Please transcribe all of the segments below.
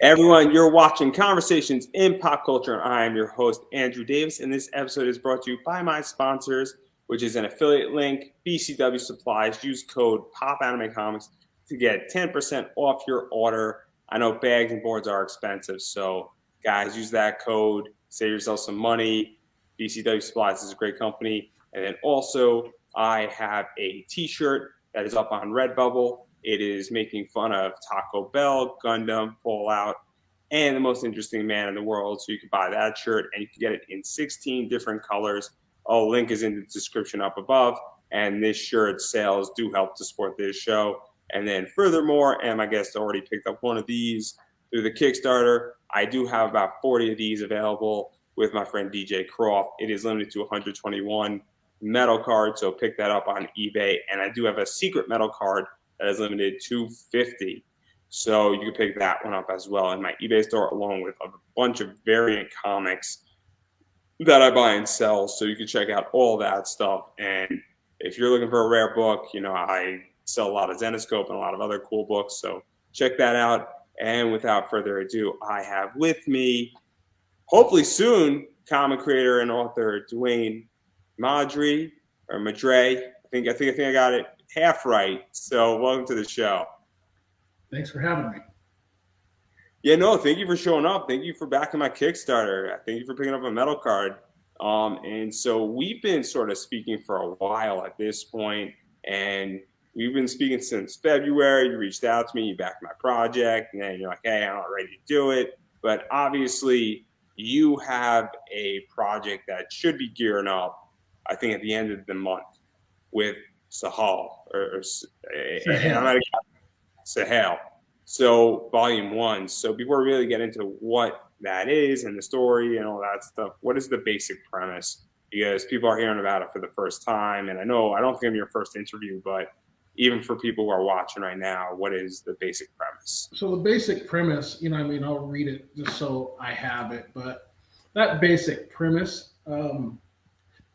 Everyone, you're watching Conversations in Pop Culture, and I am your host, Andrew Davis. And this episode is brought to you by my sponsors, which is an affiliate link, BCW Supplies. Use code POPAnimeComics to get 10% off your order. I know bags and boards are expensive, so guys, use that code, save yourself some money. BCW Supplies is a great company. And then also, I have a t-shirt that is up on Redbubble. It is making fun of Taco Bell, Gundam, Fallout, and the most interesting man in the world. So you can buy that shirt, and you can get it in 16 different colors. Oh, link is in the description up above. And this shirt sales do help to support this show. And then furthermore, and my guest already picked up one of these through the Kickstarter. I do have about 40 of these available with my friend DJ Croft. It is limited to 121 metal cards, so pick that up on eBay. And I do have a secret metal card that is limited to 50. So you can pick that one up as well in my eBay store, along with a bunch of variant comics that I buy and sell. So you can check out all that stuff. And if you're looking for a rare book, you know, I sell a lot of Zenoscope and a lot of other cool books. So check that out. And without further ado, I have with me, hopefully soon, comic creator and author Dwayne Madry or Madry. I think I got it half right. So welcome to the show. Thanks for having me. Yeah, no, thank you for showing up. Thank you for backing my Kickstarter. Thank you for picking up a metal card. And so we've been sort of speaking for a while at this point, and we've been speaking since February. You reached out to me, you backed my project, and then you're like, hey, I'm not ready to do it. But obviously, you have a project that should be gearing up, I think, at the end of the month with Sahael or Sahael. So volume 1. So before we really get into what that is and the story and all that stuff, what is the basic premise? Because people are hearing about it for the first time. And I know, I don't think I'm your first interview, but even for people who are watching right now, what is the basic premise? So the basic premise, I'll read it just so I have it. But that basic premise, along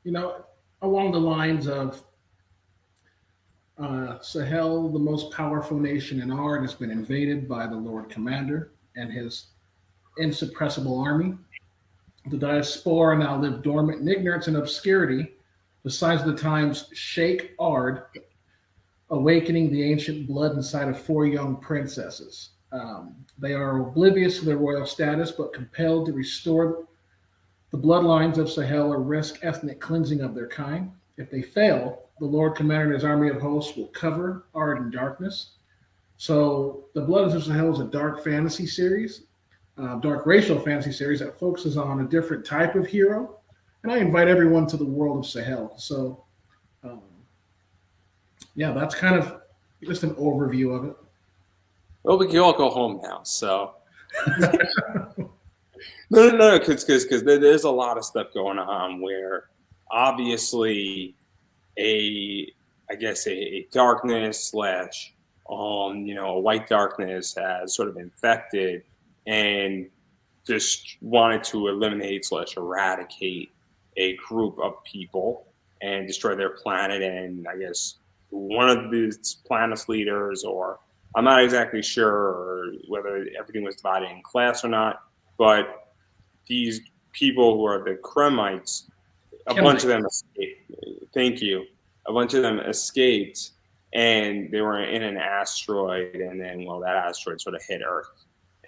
the lines of Sahael, the most powerful nation in art, has been invaded by the Lord Commander and his insuppressible army. The diaspora now live dormant in ignorance and obscurity. The signs of the times shake Ard, awakening the ancient blood inside of 4 young princesses. They are oblivious to their royal status, but compelled to restore the bloodlines of Sahael or risk ethnic cleansing of their kind. If they fail, the Lord Commander and his army of hosts will cover Ard in darkness. So the Blood of Sahael is a dark fantasy series, dark racial fantasy series that focuses on a different type of hero. And I invite everyone to the world of Sahael. So, that's kind of just an overview of it. Well, we can all go home now, so. No, because there's a lot of stuff going on where obviously a darkness slash a white darkness has sort of infected and just wanted to eliminate slash eradicate a group of people and destroy their planet. And I guess one of these planet's leaders, or I'm not exactly sure whether everything was divided in class or not, but these people who are the Kremites, a bunch of them escaped. Thank you. A bunch of them escaped, and they were in an asteroid, and then, that asteroid sort of hit Earth,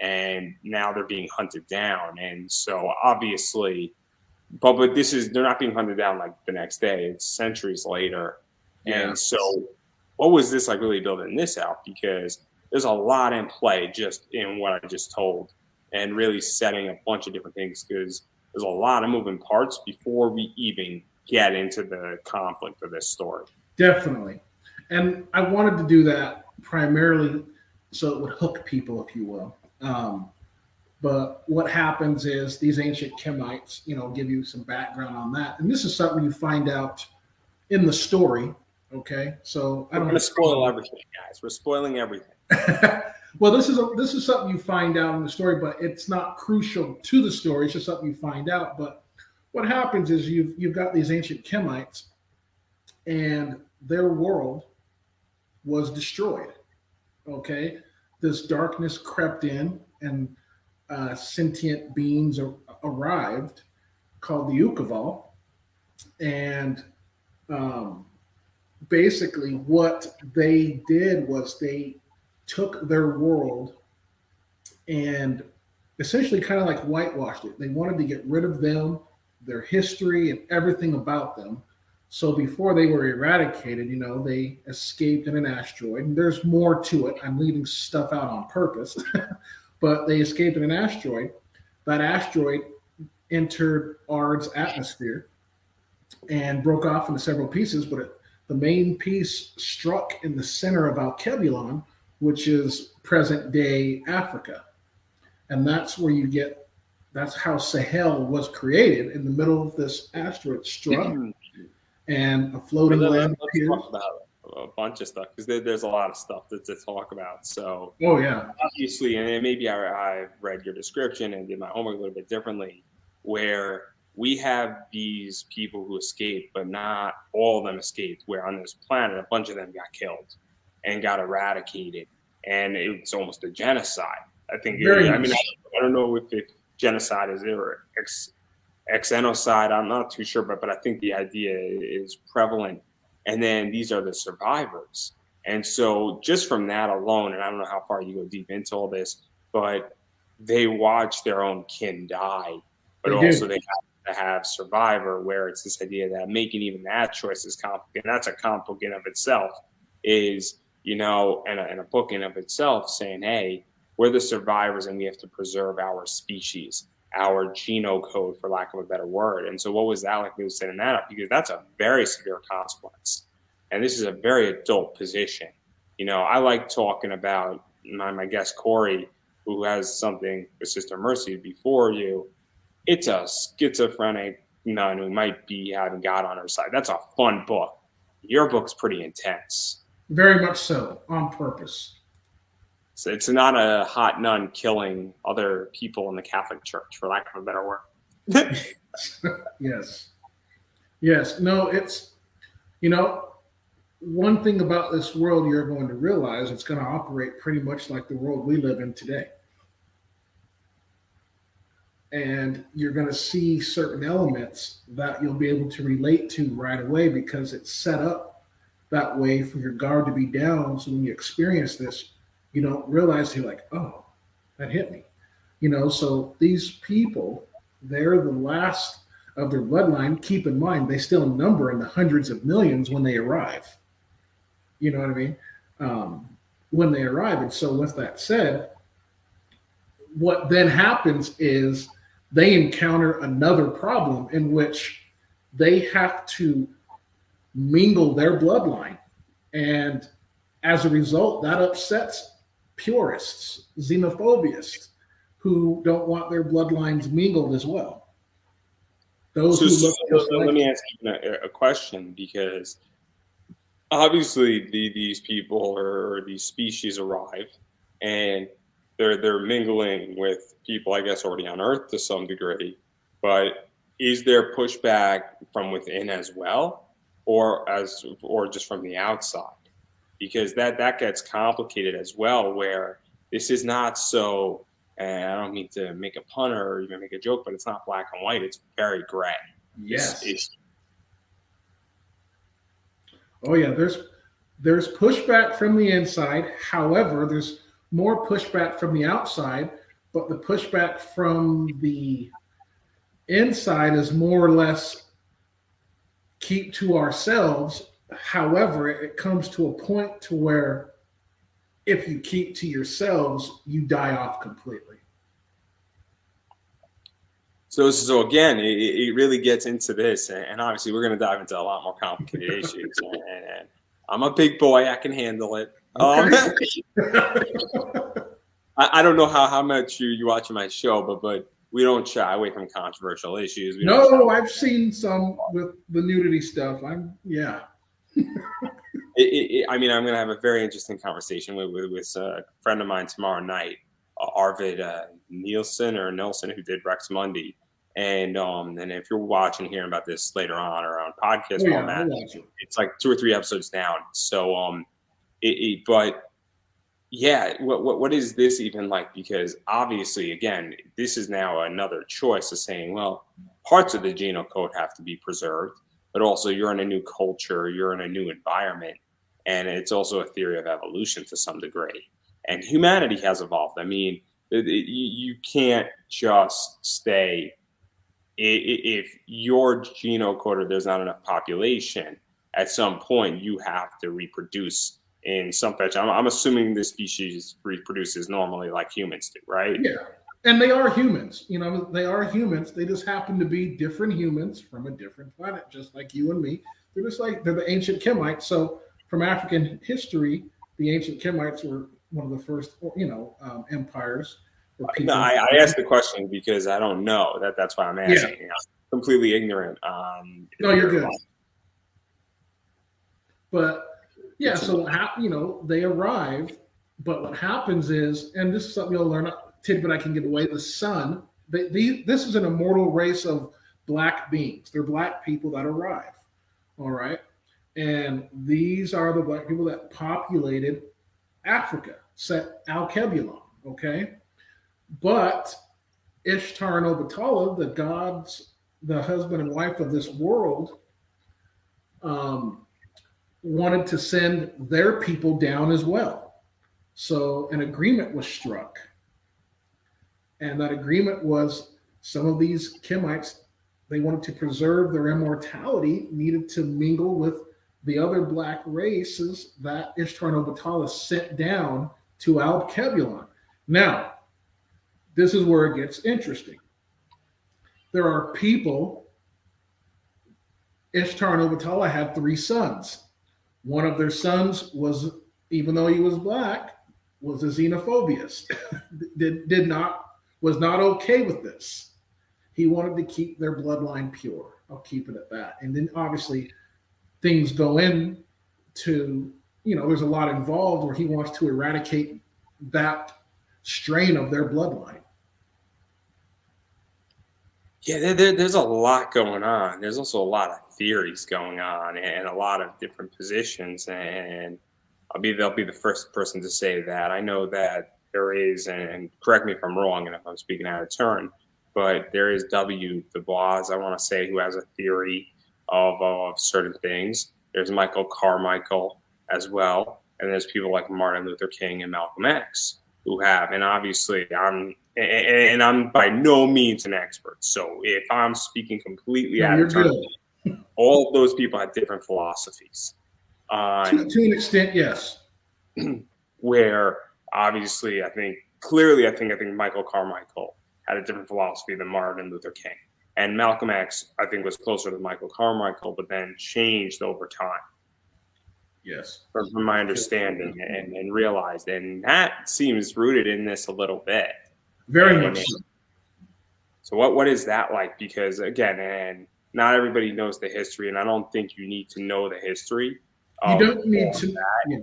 and now they're being hunted down. And so obviously, but they're not being hunted down like the next day. It's centuries later. Yeah. And so what was this like really building this out? Because there's a lot in play just in what I just told, and really setting a bunch of different things, because there's a lot of moving parts before we even get into the conflict of this story. Definitely. And I wanted to do that primarily so it would hook people, if you will. But what happens is these ancient Kemites, give you some background on that. And this is something you find out in the story. Okay. So we're going to spoil everything, guys. We're spoiling everything. Well, this is something you find out in the story, but it's not crucial to the story. It's just something you find out. But what happens is you've got these ancient Kemites, and their world was destroyed. Okay, this darkness crept in, and sentient beings arrived called the Ukaval. And um, basically, what they did was they took their world and essentially kind of like whitewashed it. They wanted to get rid of them, their history, and everything about them. So before they were eradicated, they escaped in an asteroid. And there's more to it. I'm leaving stuff out on purpose, but they escaped in an asteroid. That asteroid entered Ard's atmosphere and broke off into several pieces, but the main piece struck in the center of Alkebulan, which is present day Africa. And that's where that's how Sahael was created. In the middle of this asteroid struck, and a floating land appears. Let's talk about a bunch of stuff, because there's a lot of stuff to talk about. So, obviously, and maybe I've read your description and did my homework a little bit differently, where we have these people who escaped, but not all of them escaped, where on this planet, a bunch of them got killed and got eradicated. And it's almost a genocide. I think, I don't know if genocide is or exenocide. I'm not too sure, but I think the idea is prevalent. And then these are the survivors. And so just from that alone, and I don't know how far you go deep into all this, but they watch their own kin die, but also they have to have survivor, where it's this idea that making even that choice is complicated. And that's a conflict in of itself, is, and a book in of itself saying, hey, we're the survivors and we have to preserve our species, our genocode, for lack of a better word. And so what was that like? We were setting that up, because that's a very severe consequence. And this is a very adult position. I like talking about my guest, Corey, who has something with Sister Mercy before you. It's a schizophrenic nun who might be having God on her side. That's a fun book. Your book's pretty intense. Very much so, on purpose. So it's not a hot nun killing other people in the Catholic Church, for lack of a better word. Yes. No, it's, one thing about this world you're going to realize, it's going to operate pretty much like the world we live in today. And you're going to see certain elements that you'll be able to relate to right away, because it's set up that way for your guard to be down. So when you experience this, you don't realize, you're like, oh, that hit me. So these people, they're the last of their bloodline. Keep in mind, they still number in the hundreds of millions when they arrive. You know what I mean? When they arrive. And so with that said, what then happens is they encounter another problem in which they have to mingle their bloodline. And as a result, that upsets purists, xenophobists, who don't want their bloodlines mingled as well. Those let me ask you a question, because obviously these people or these species arrive, and they're mingling with people, I guess, already on Earth to some degree. But is there pushback from within as well, or just from the outside? Because that gets complicated as well, where this is not so, and I don't mean to make a pun or even make a joke, but it's not black and white. It's very gray. Yes. Oh yeah, there's pushback from the inside. However, there's more pushback from the outside, but the pushback from the inside is more or less keep to ourselves. However, it comes to a point to where if you keep to yourselves, you die off completely. So again, it really gets into this, and obviously we're going to dive into a lot more complicated issues. And I'm a big boy; I can handle it. Okay. I don't know how much you watch my show, but we don't shy away from controversial issues. I've seen some with the nudity stuff. I'm I'm going to have a very interesting conversation with a friend of mine tomorrow night, Arvid Nielsen, who did Rex Mundi. And if you're watching and hearing about this later on or on podcast format, it's like 2 or 3 episodes down. So, but Yeah, what is this even like? Because obviously, again, this is now another choice of saying, well, parts of the genome code have to be preserved, but also you're in a new culture, you're in a new environment, and it's also a theory of evolution to some degree. And humanity has evolved. I mean, you can't just stay if your genome code or there's not enough population. At some point, you have to reproduce in some fashion. I'm assuming this species reproduces normally like humans do, right? Yeah. And they are humans. They are humans. They just happen to be different humans from a different planet, just like you and me. They're the ancient Kemites. So from African history, the ancient Kemites were one of the first, empires where No, people. I asked the question because I don't know. That's why I'm Yeah. asking. I'm completely ignorant. No, you're Here. good. But yeah, so they arrive, but what happens is, and this is something you'll learn, a tidbit I can give away, the sun, this is an immortal race of black beings. They're black people that arrive. All right. And these are the black people that populated Africa, set Alkebulon. Okay. But Ishtar and Obatala, the husband and wife of this world, um, wanted to send their people down as well. So an agreement was struck. And that agreement was some of these Kemites, they wanted to preserve their immortality, needed to mingle with the other black races that Ishtar and Obatala sent down to Alkebulon. Now, this is where it gets interesting. There are people, Ishtar and Obatala had 3 sons. One of their sons was, even though he was black, was a xenophobist. Was not okay with this. He wanted to keep their bloodline pure. I'll keep it at that. And then obviously things go in to, there's a lot involved where he wants to eradicate that strain of their bloodline. Yeah, there's a lot going on. There's also a lot of theories going on and a lot of different positions. And they'll be the first person to say that. I know that there is, and correct me if I'm wrong, and if I'm speaking out of turn, but there is W. Du Bois, I want to say, who has a theory of certain things. There's Michael Carmichael as well, and there's people like Martin Luther King and Malcolm X who have. And obviously, I'm by no means an expert. So if I'm speaking completely No, out you're of turn, good. all of those people have different philosophies on To an extent, yes. where obviously I think Michael Carmichael had a different philosophy than Martin Luther King. And Malcolm X, I think, was closer to Michael Carmichael, but then changed over time. Yes. From my understanding and realized. And that seems rooted in this a little bit. Very And much so. so what is that like? Because again, and not everybody knows the history, and I don't think you need to know the history You of don't need all to. that, Yeah.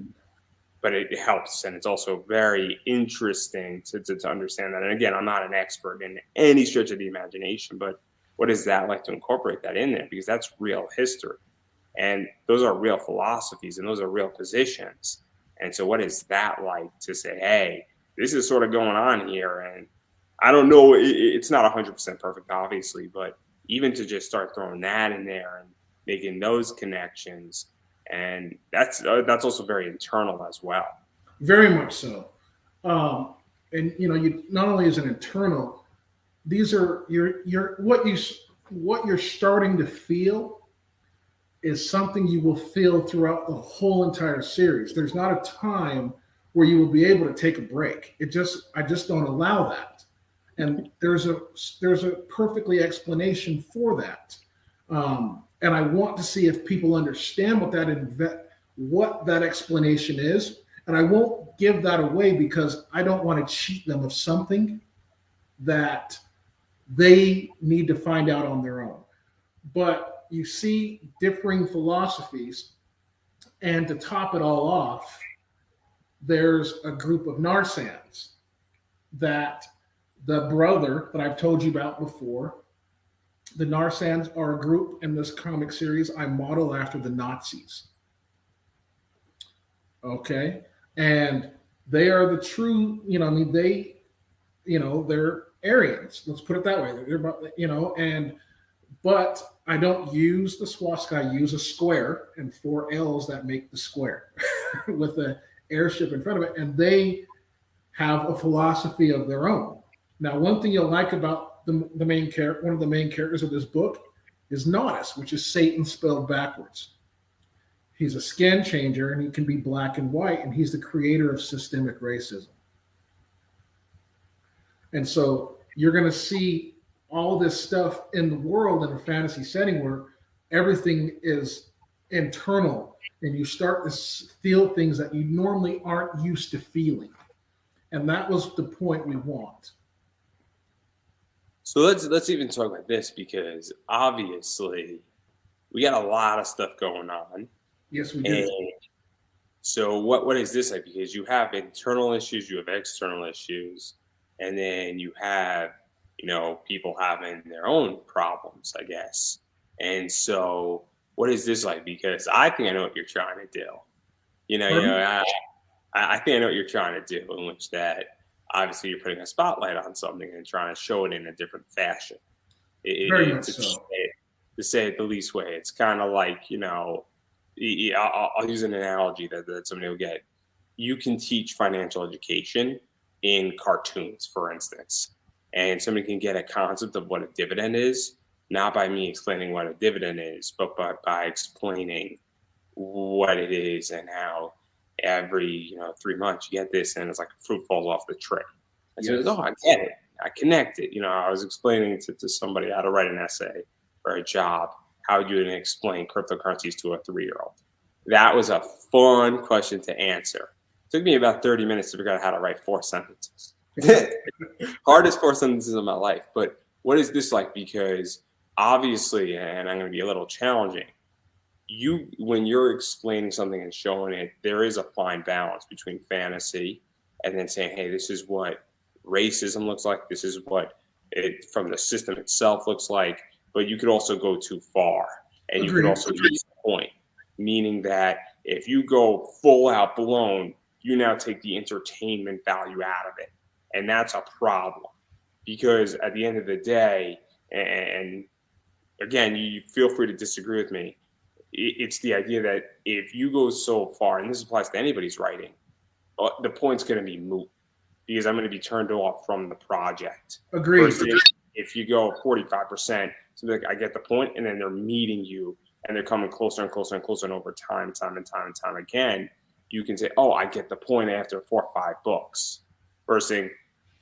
but it helps, and it's also very interesting to understand that. And again, I'm not an expert in any stretch of the imagination, but what is that like to incorporate that in there? Because that's real history, and those are real philosophies, and those are real positions. And so, what is that like to say, hey, this is sort of going on here? And I don't know, it's not 100% perfect, obviously, but even to just start throwing that in there and making those connections, and that's also very internal as well. Very much so. Um, and you not only is it internal, these are your what you're starting to feel is something you will feel throughout the whole entire series. There's not a time where you will be able to take a break. I just don't allow that. And there's a perfectly explanation for that. And I want to see if people understand what that explanation is. And I won't give that away because I don't want to cheat them of something that they need to find out on their own. But you see differing philosophies, and to top it all off, there's a group of Narsans that the brother that I've told you about before. The Narsans are a group in this comic series I model after the Nazis. Okay. And They are the true, I mean, they're Aryans. Let's put it that way. But I don't use the swastika. I use a square and four L's that make the square with the airship in front of it. And they have a philosophy of their own. Now, one thing you'll like about the main character, one of the main characters of this book, is Nodus, which is Satan spelled backwards. He's a skin changer, and he can be black and white, and he's the creator of systemic racism. And so you're going to see all this stuff in the world in a fantasy setting where everything is internal, and you start to feel things that you normally aren't used to feeling. And that was the point we want. So let's even talk about this, because obviously we got a lot of stuff going on. Yes, we do. And so what is this like? Because you have internal issues, you have external issues, and then you have, people having their own problems, I guess. And so what is this like? Because I think I know what you're trying to do. I think I know what you're trying to do, in which that obviously you're putting a spotlight on something and trying to show it in a different fashion. Very much so. To say it the least way. It's kind of like, I'll use an analogy that somebody will get. You can teach financial education in cartoons, for instance, and somebody can get a concept of what a dividend is, not by me explaining what a dividend is, but by explaining what it is and how every 3 months you get this and it's like fruit falls off the tree. And so, I get it. I connect it. I was explaining to somebody how to write an essay or a job. How would you explain cryptocurrencies to a 3-year-old? That was a fun question to answer. It took me about 30 minutes to figure out how to write 4 sentences. Hardest 4 sentences of my life. But what is this like? Because obviously, and I'm going to be a little challenging, when you're explaining something and showing it, there is a fine balance between fantasy and then saying, hey, this is what racism looks like. This is what it from the system itself looks like. But you could also go too far, and you could also miss the point, meaning that if you go full out blown, you now take the entertainment value out of it. And that's a problem, because at the end of the day, and again, you feel free to disagree with me, it's the idea that if you go so far, and this applies to anybody's writing, the point's going to be moot, because I'm going to be turned off from the project. Agreed. If you go 45%, so like, I get the point, and then they're meeting you, and they're coming closer and closer and closer, and over time again, you can say, oh, I get the point after 4 or 5 books. Versus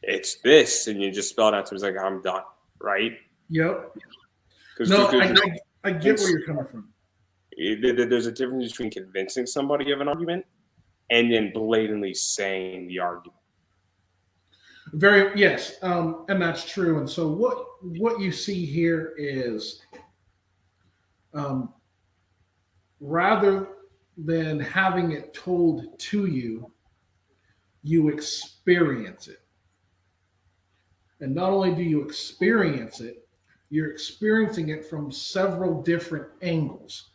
it's this, and you just spell it out to me, like, I'm done, right? Yep. No, I get where you're coming from. There's a difference between convincing somebody of an argument and then blatantly saying the argument. Yes, and that's true. And so what you see here is, rather than having it told to you, you experience it. And not only do you experience it, you're experiencing it from several different angles.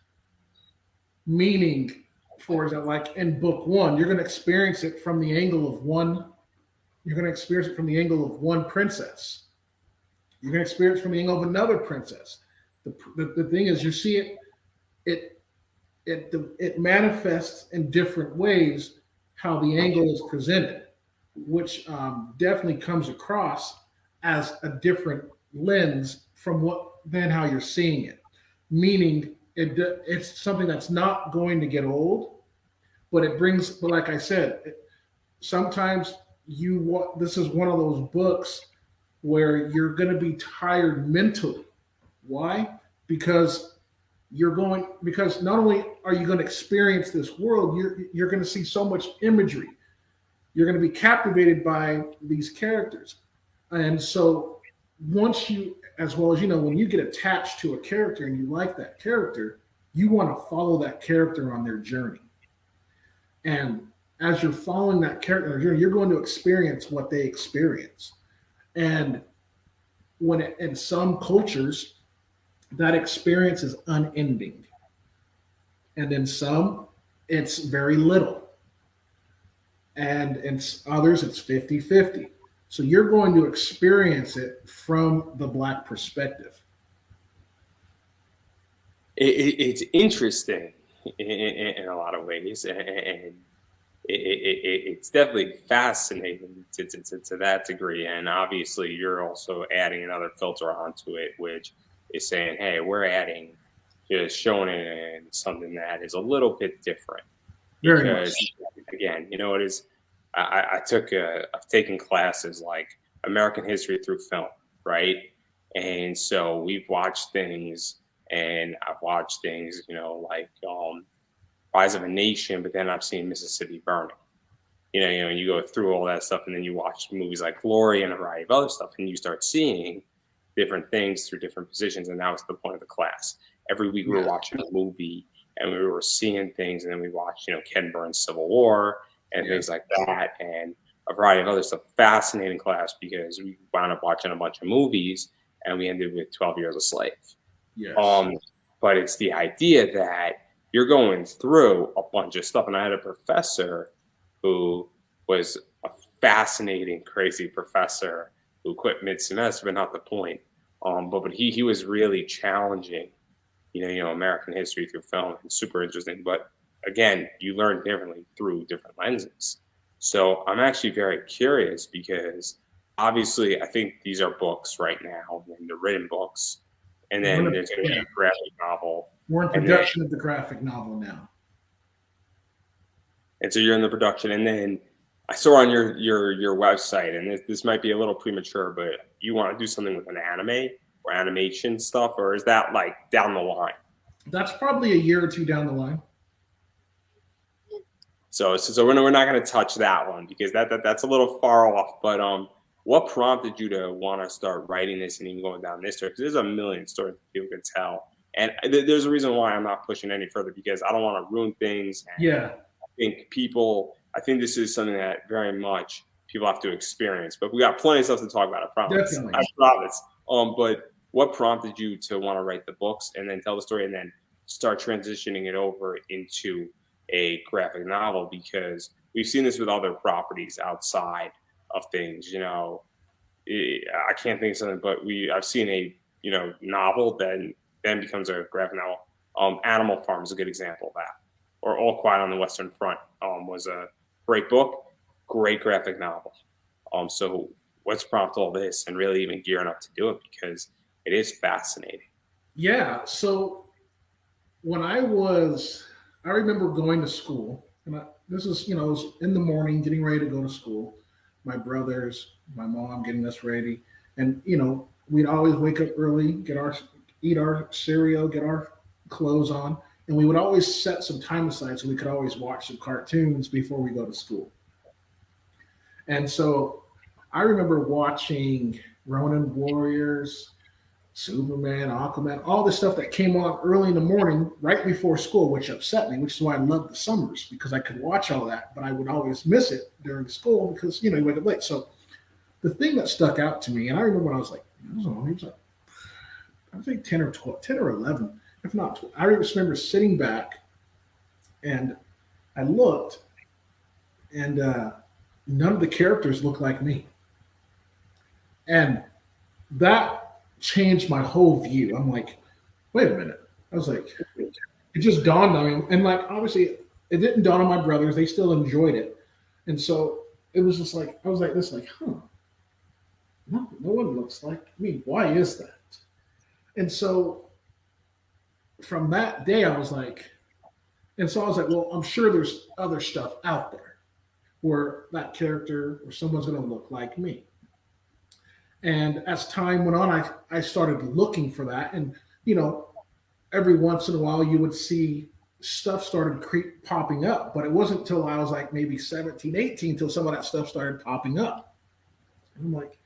Meaning, for example, like in book 1, you're going to experience it from the angle of one. You're going to experience it from the angle of one princess. You're going to experience it from the angle of another princess. The thing is, you see it manifests in different ways how the angle is presented, which definitely comes across as a different lens from how you're seeing it. Meaning, it's something that's not going to get old, but like I said, sometimes this is one of those books where you're going to be tired mentally. Why? Because not only are you going to experience this world, you're going to see so much imagery. You're going to be captivated by these characters. And so once you, as well as, when you get attached to a character and you like that character, you want to follow that character on their journey. And as you're following that character on their journey, you're going to experience what they experience. And in some cultures, that experience is unending. And in some, it's very little. and in others it's 50-50. So you're going to experience it from the Black perspective. It's interesting in a lot of ways, and it's definitely fascinating to that degree. And obviously, you're also adding another filter onto it, which is saying, hey, we're adding just showing it in something that is a little bit different. Very much. Because again, you know, it is. I've taken classes like American history through film, right? And so we've watched things, and I've watched things, you know, like Rise of a Nation, but then I've seen Mississippi Burning. You go through all that stuff, and then you watch movies like Glory and a variety of other stuff, and you start seeing different things through different positions. And that was the point of the class. Every week we were watching a movie, and we were seeing things, and then we watched, you know, Ken Burns' Civil War and things like that, and a variety of other stuff. Fascinating class because we wound up watching a bunch of movies, and we ended with 12 Years a Slave. Yes. But it's the idea that you're going through a bunch of stuff. And I had a professor who was a fascinating, crazy professor who quit mid-semester, but not the point. But he was really challenging, you know, American history through film, and super interesting. But again, you learn differently through different lenses. So I'm actually very curious because obviously I think these are books right now, and they're written books. And then there's going to be a graphic novel. We're in production of the graphic novel now. And so you're in the production. And then I saw on your website, and this might be a little premature, but you want to do something with an anime or animation stuff, or is that like down the line? That's probably a year or two down the line. So we're not going to touch that one because that's a little far off. But what prompted you to want to start writing this and even going down this story? Because there's a million stories that people can tell, and there's a reason why I'm not pushing any further because I don't want to ruin things. And I think this is something that very much people have to experience. But we got plenty of stuff to talk about. I promise. Definitely. I promise. But what prompted you to want to write the books and then tell the story and then start transitioning it over into a graphic novel? Because we've seen this with other properties outside of things. You know, I can't think of something, but I've seen a novel then becomes a graphic novel. Animal Farm is a good example of that. Or All Quiet on the Western Front was a great book, great graphic novel. So what's prompted all this and really even gearing up to do it because it is fascinating. Yeah. So when I remember going to school, and this is, it was in the morning, getting ready to go to school. My brothers, my mom getting us ready, and we'd always wake up early, eat our cereal, get our clothes on, and we would always set some time aside so we could always watch some cartoons before we go to school. And so I remember watching Ronin Warriors, Superman, Aquaman, all the stuff that came on early in the morning, right before school, which upset me, which is why I loved the summers because I could watch all that, but I would always miss it during school because, you wake up late. So the thing that stuck out to me, and I remember when I was like, I think 10 or 12, 10 or 11, if not 12. I just remember sitting back and I looked and none of the characters looked like me. And that changed my whole view. I'm like, wait a minute. I was like, it just dawned on me. And like, obviously, it didn't dawn on my brothers. They still enjoyed it. And so it was just like, I was like this, like, no one looks like me. Why is that? And so from that day, I was like, well, I'm sure there's other stuff out there where that character or someone's going to look like me. And as time went on, I started looking for that. And, every once in a while you would see stuff started popping up. But it wasn't until I was like maybe 17, 18 till some of that stuff started popping up. And I'm like,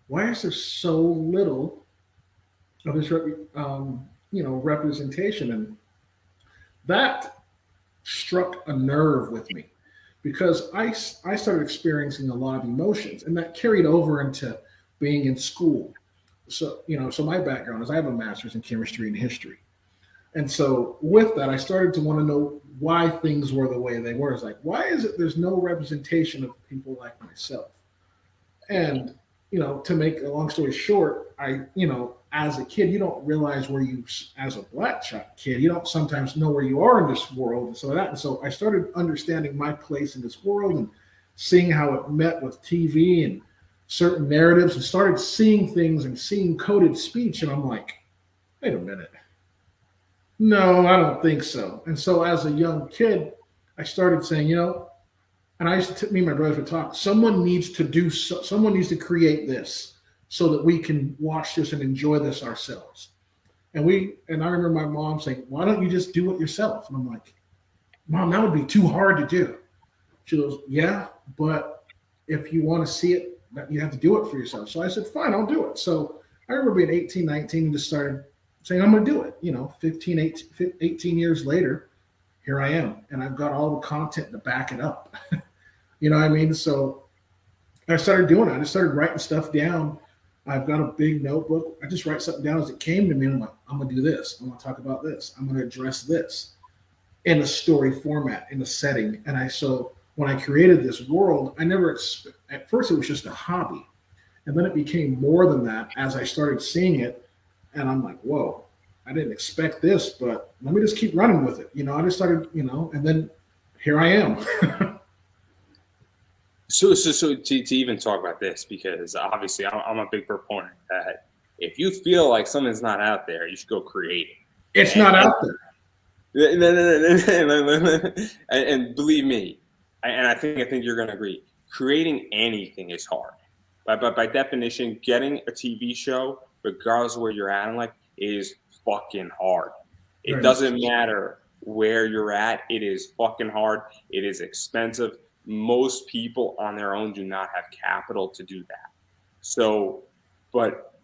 why is there so little of this, representation? And that struck a nerve with me because I started experiencing a lot of emotions, and that carried over into being in school. So, so my background is I have a master's in chemistry and history. And so with that, I started to want to know why things were the way they were. It's like, why is it there's no representation of people like myself? And to make a long story short, as a kid, you don't realize where you, as a black kid, you don't sometimes know where you are in this world, and so I started understanding my place in this world and seeing how it met with TV and certain narratives, and started seeing things and seeing coded speech, and I'm like, wait a minute, no, I don't think so. And so as a young kid, I started saying, and I used to, me and my brother would talk. Someone needs to create this so that we can watch this and enjoy this ourselves. And I remember my mom saying, "Why don't you just do it yourself?" And I'm like, "Mom, that would be too hard to do." She goes, "Yeah, but if you want to see it, you have to do it for yourself." So I said, "Fine, I'll do it." So I remember being 18, 19, and just started saying, "I'm going to do it." 18 years later, here I am, and I've got all the content to back it up. You know what I mean? So I started doing it. I just started writing stuff down. I've got a big notebook. I just write something down as it came to me. And I'm like, I'm going to do this. I'm going to talk about this. I'm going to address this in a story format, in a setting. So when I created this world, at first it was just a hobby. And then it became more than that as I started seeing it. And I'm like, whoa, I didn't expect this, but let me just keep running with it. I just started, and then here I am. So to even talk about this, because obviously I'm a big proponent that if you feel like something's not out there, you should go create it. It's not out there. And believe me, and I think you're going to agree, creating anything is hard. But by definition, getting a TV show, regardless of where you're at in life, is fucking hard. It doesn't matter where you're at. It is fucking hard. It is expensive. Most people on their own do not have capital to do that. So, but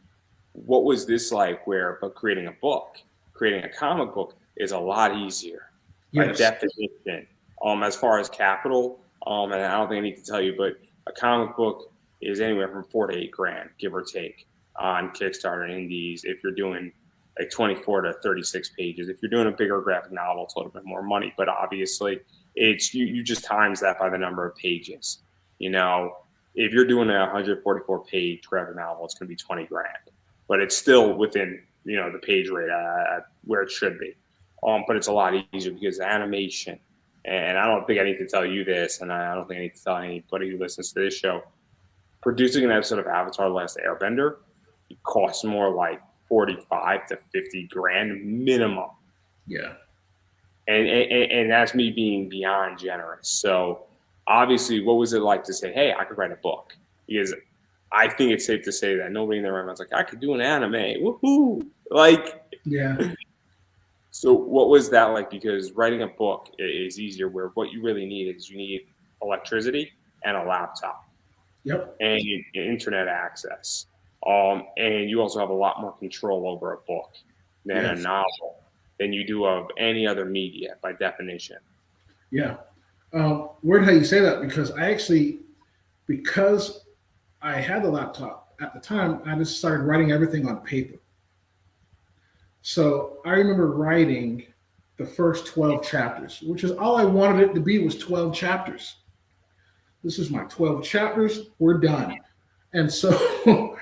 what was this like but creating a book, creating a comic book is a lot easier by Yes. definition. As far as capital, and I don't think I need to tell you, but a comic book is anywhere from $4 to $8 grand, give or take, on Kickstarter and Indies. If you're doing like 24 to 36 pages, if you're doing a bigger graphic novel, it's a little bit more money. But obviously, it's you just times that by the number of pages. If you're doing a 144-page graphic novel, it's going to be 20 grand, but it's still within the page rate where it should be. But it's a lot easier because the animation, and I don't think I need to tell you this, and I don't think I need to tell anybody who listens to this show, producing an episode of Avatar: The Last Airbender, it costs more like 45 to 50 grand minimum. Yeah. And that's me being beyond generous. So obviously, what was it like to say, hey, I could write a book? Because I think it's safe to say that nobody in their right mind's like, I could do an anime. Woohoo! Yeah. So what was that like? Because writing a book is easier, where what you really need is you need electricity and a laptop. Yep. And internet access. And you also have a lot more control over a book than a novel than you do of any other media by definition. Yeah. Weird how you say that, because because I had the laptop at the time, I just started writing everything on paper. So I remember writing the first 12 chapters, which is all I wanted it to be, was 12 chapters. This is my 12 chapters. We're done. And so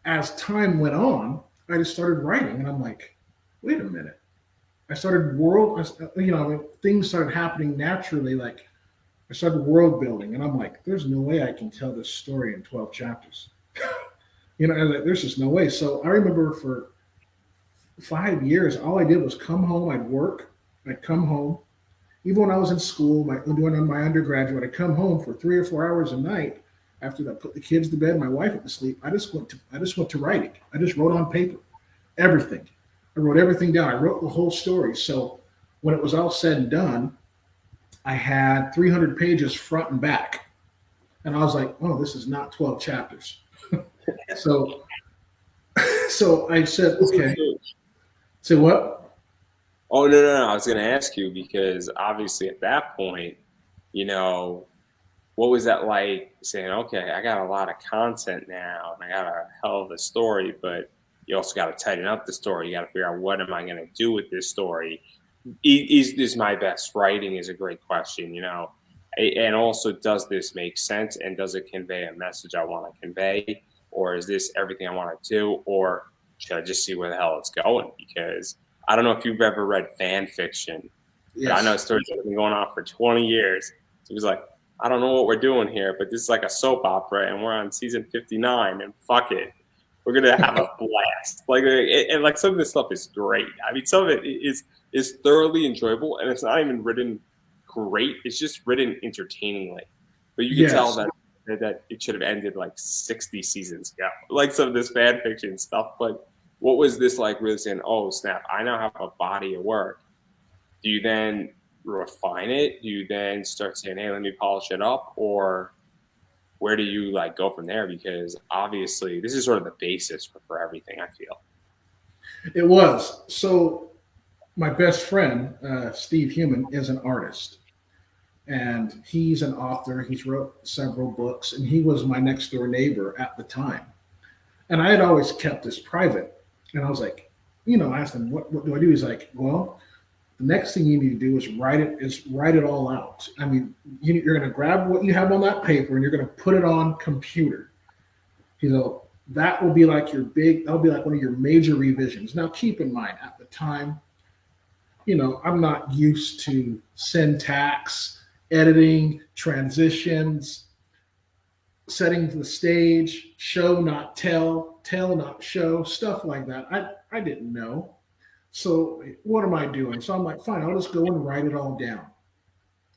as time went on, I just started writing, and I'm like, wait a minute. I started things started happening naturally. Like I started world building, and I'm like, there's no way I can tell this story in 12 chapters. There's just no way. So I remember for 5 years, all I did was come home. I'd come home. Even when I was in school, doing my undergraduate, I'd come home for 3 or 4 hours a night. After I put the kids to bed, my wife went to sleep. I just went to writing. I just wrote on paper, everything. I wrote everything down. I wrote the whole story. So when it was all said and done, I had 300 pages front and back. And I was like, oh, this is not 12 chapters. So I said, okay. Say what? Oh, no. I was going to ask you, because obviously at that point, what was that like saying, okay, I got a lot of content now and I got a hell of a story, but You also got to tighten up the story. You got to figure out, what am I going to do with this story? Is this my best writing is a great question, and also, does this make sense, and does it convey a message I want to convey, or is this everything I want to do, or should I just see where the hell it's going? Because I don't know if you've ever read fan fiction, but I know Yes. stories that have been going on for 20 years. So it was like, I don't know what we're doing here, but this is like a soap opera, and we're on season 59, and fuck it, we're gonna have a blast. And like, some of this stuff is great. I mean, some of it is thoroughly enjoyable, and it's not even written great. It's just written entertainingly. But you can tell Yes. that it should have ended like 60 seasons ago. Like some of this fan fiction stuff. But what was this like? Really saying, "Oh snap! I now have a body of work." Do you then refine it? Do you then start saying, "Hey, let me polish it up," or where do you like go from there? Because obviously, this is sort of the basis for everything, I feel. It was. So my best friend, Steve Human, is an artist, and he's an author. He's wrote several books, and he was my next door neighbor at the time. And I had always kept this private. And I was like, I asked him, what do I do? He's like, well, the next thing you need to do is write it all out. I mean, you're going to grab what you have on that paper and you're going to put it on computer. That will be like that'll be like one of your major revisions. Now, keep in mind, at the time, I'm not used to syntax, editing, transitions, setting the stage, show not tell, tell not show, stuff like that. I didn't know. So what am I doing? So I'm like, fine, I'll just go and write it all down.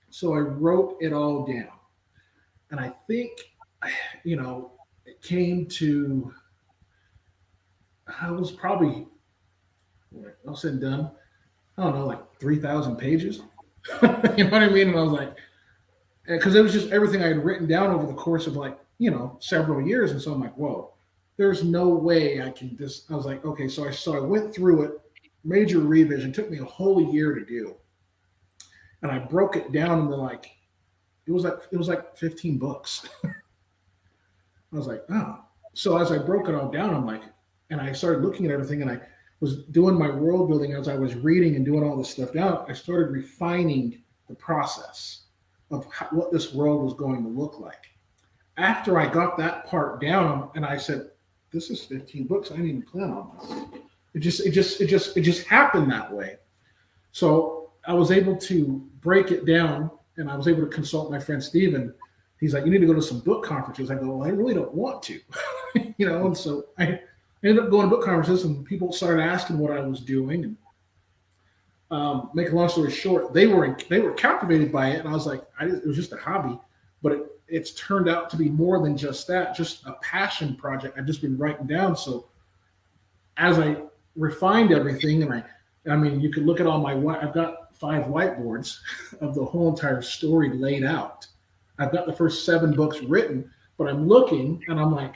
So I wrote it all down. And I think, it came to, I was probably, all said and done, I don't know, like 3,000 pages. You know what I mean? And I was like, because it was just everything I had written down over the course of like, several years. And so I'm like, whoa, there's no way I can just, I was like, okay. So I went through it, major revision, took me a whole year to do. And I broke it down into like, it was like 15 books. I was like, oh. So as I broke it all down, I'm like, and I started looking at everything, and I was doing my world building as I was reading and doing all this stuff down. I started refining the process of what this world was going to look like. After I got that part down, and I said, "This is 15 books. I didn't even plan on this." It just happened that way. So I was able to break it down, and I was able to consult my friend Steven. He's like, "You need to go to some book conferences." I go, "Well, I really don't want to," And so I ended up going to book conferences, and people started asking what I was doing. And make a long story short, they were captivated by it, and I was like, it was just a hobby, but it's turned out to be more than just that, just a passion project I've just been writing down. So as I refined everything, and I mean, you could look at I've got 5 whiteboards of the whole entire story laid out. I've got the first 7 books written, but I'm looking and I'm like,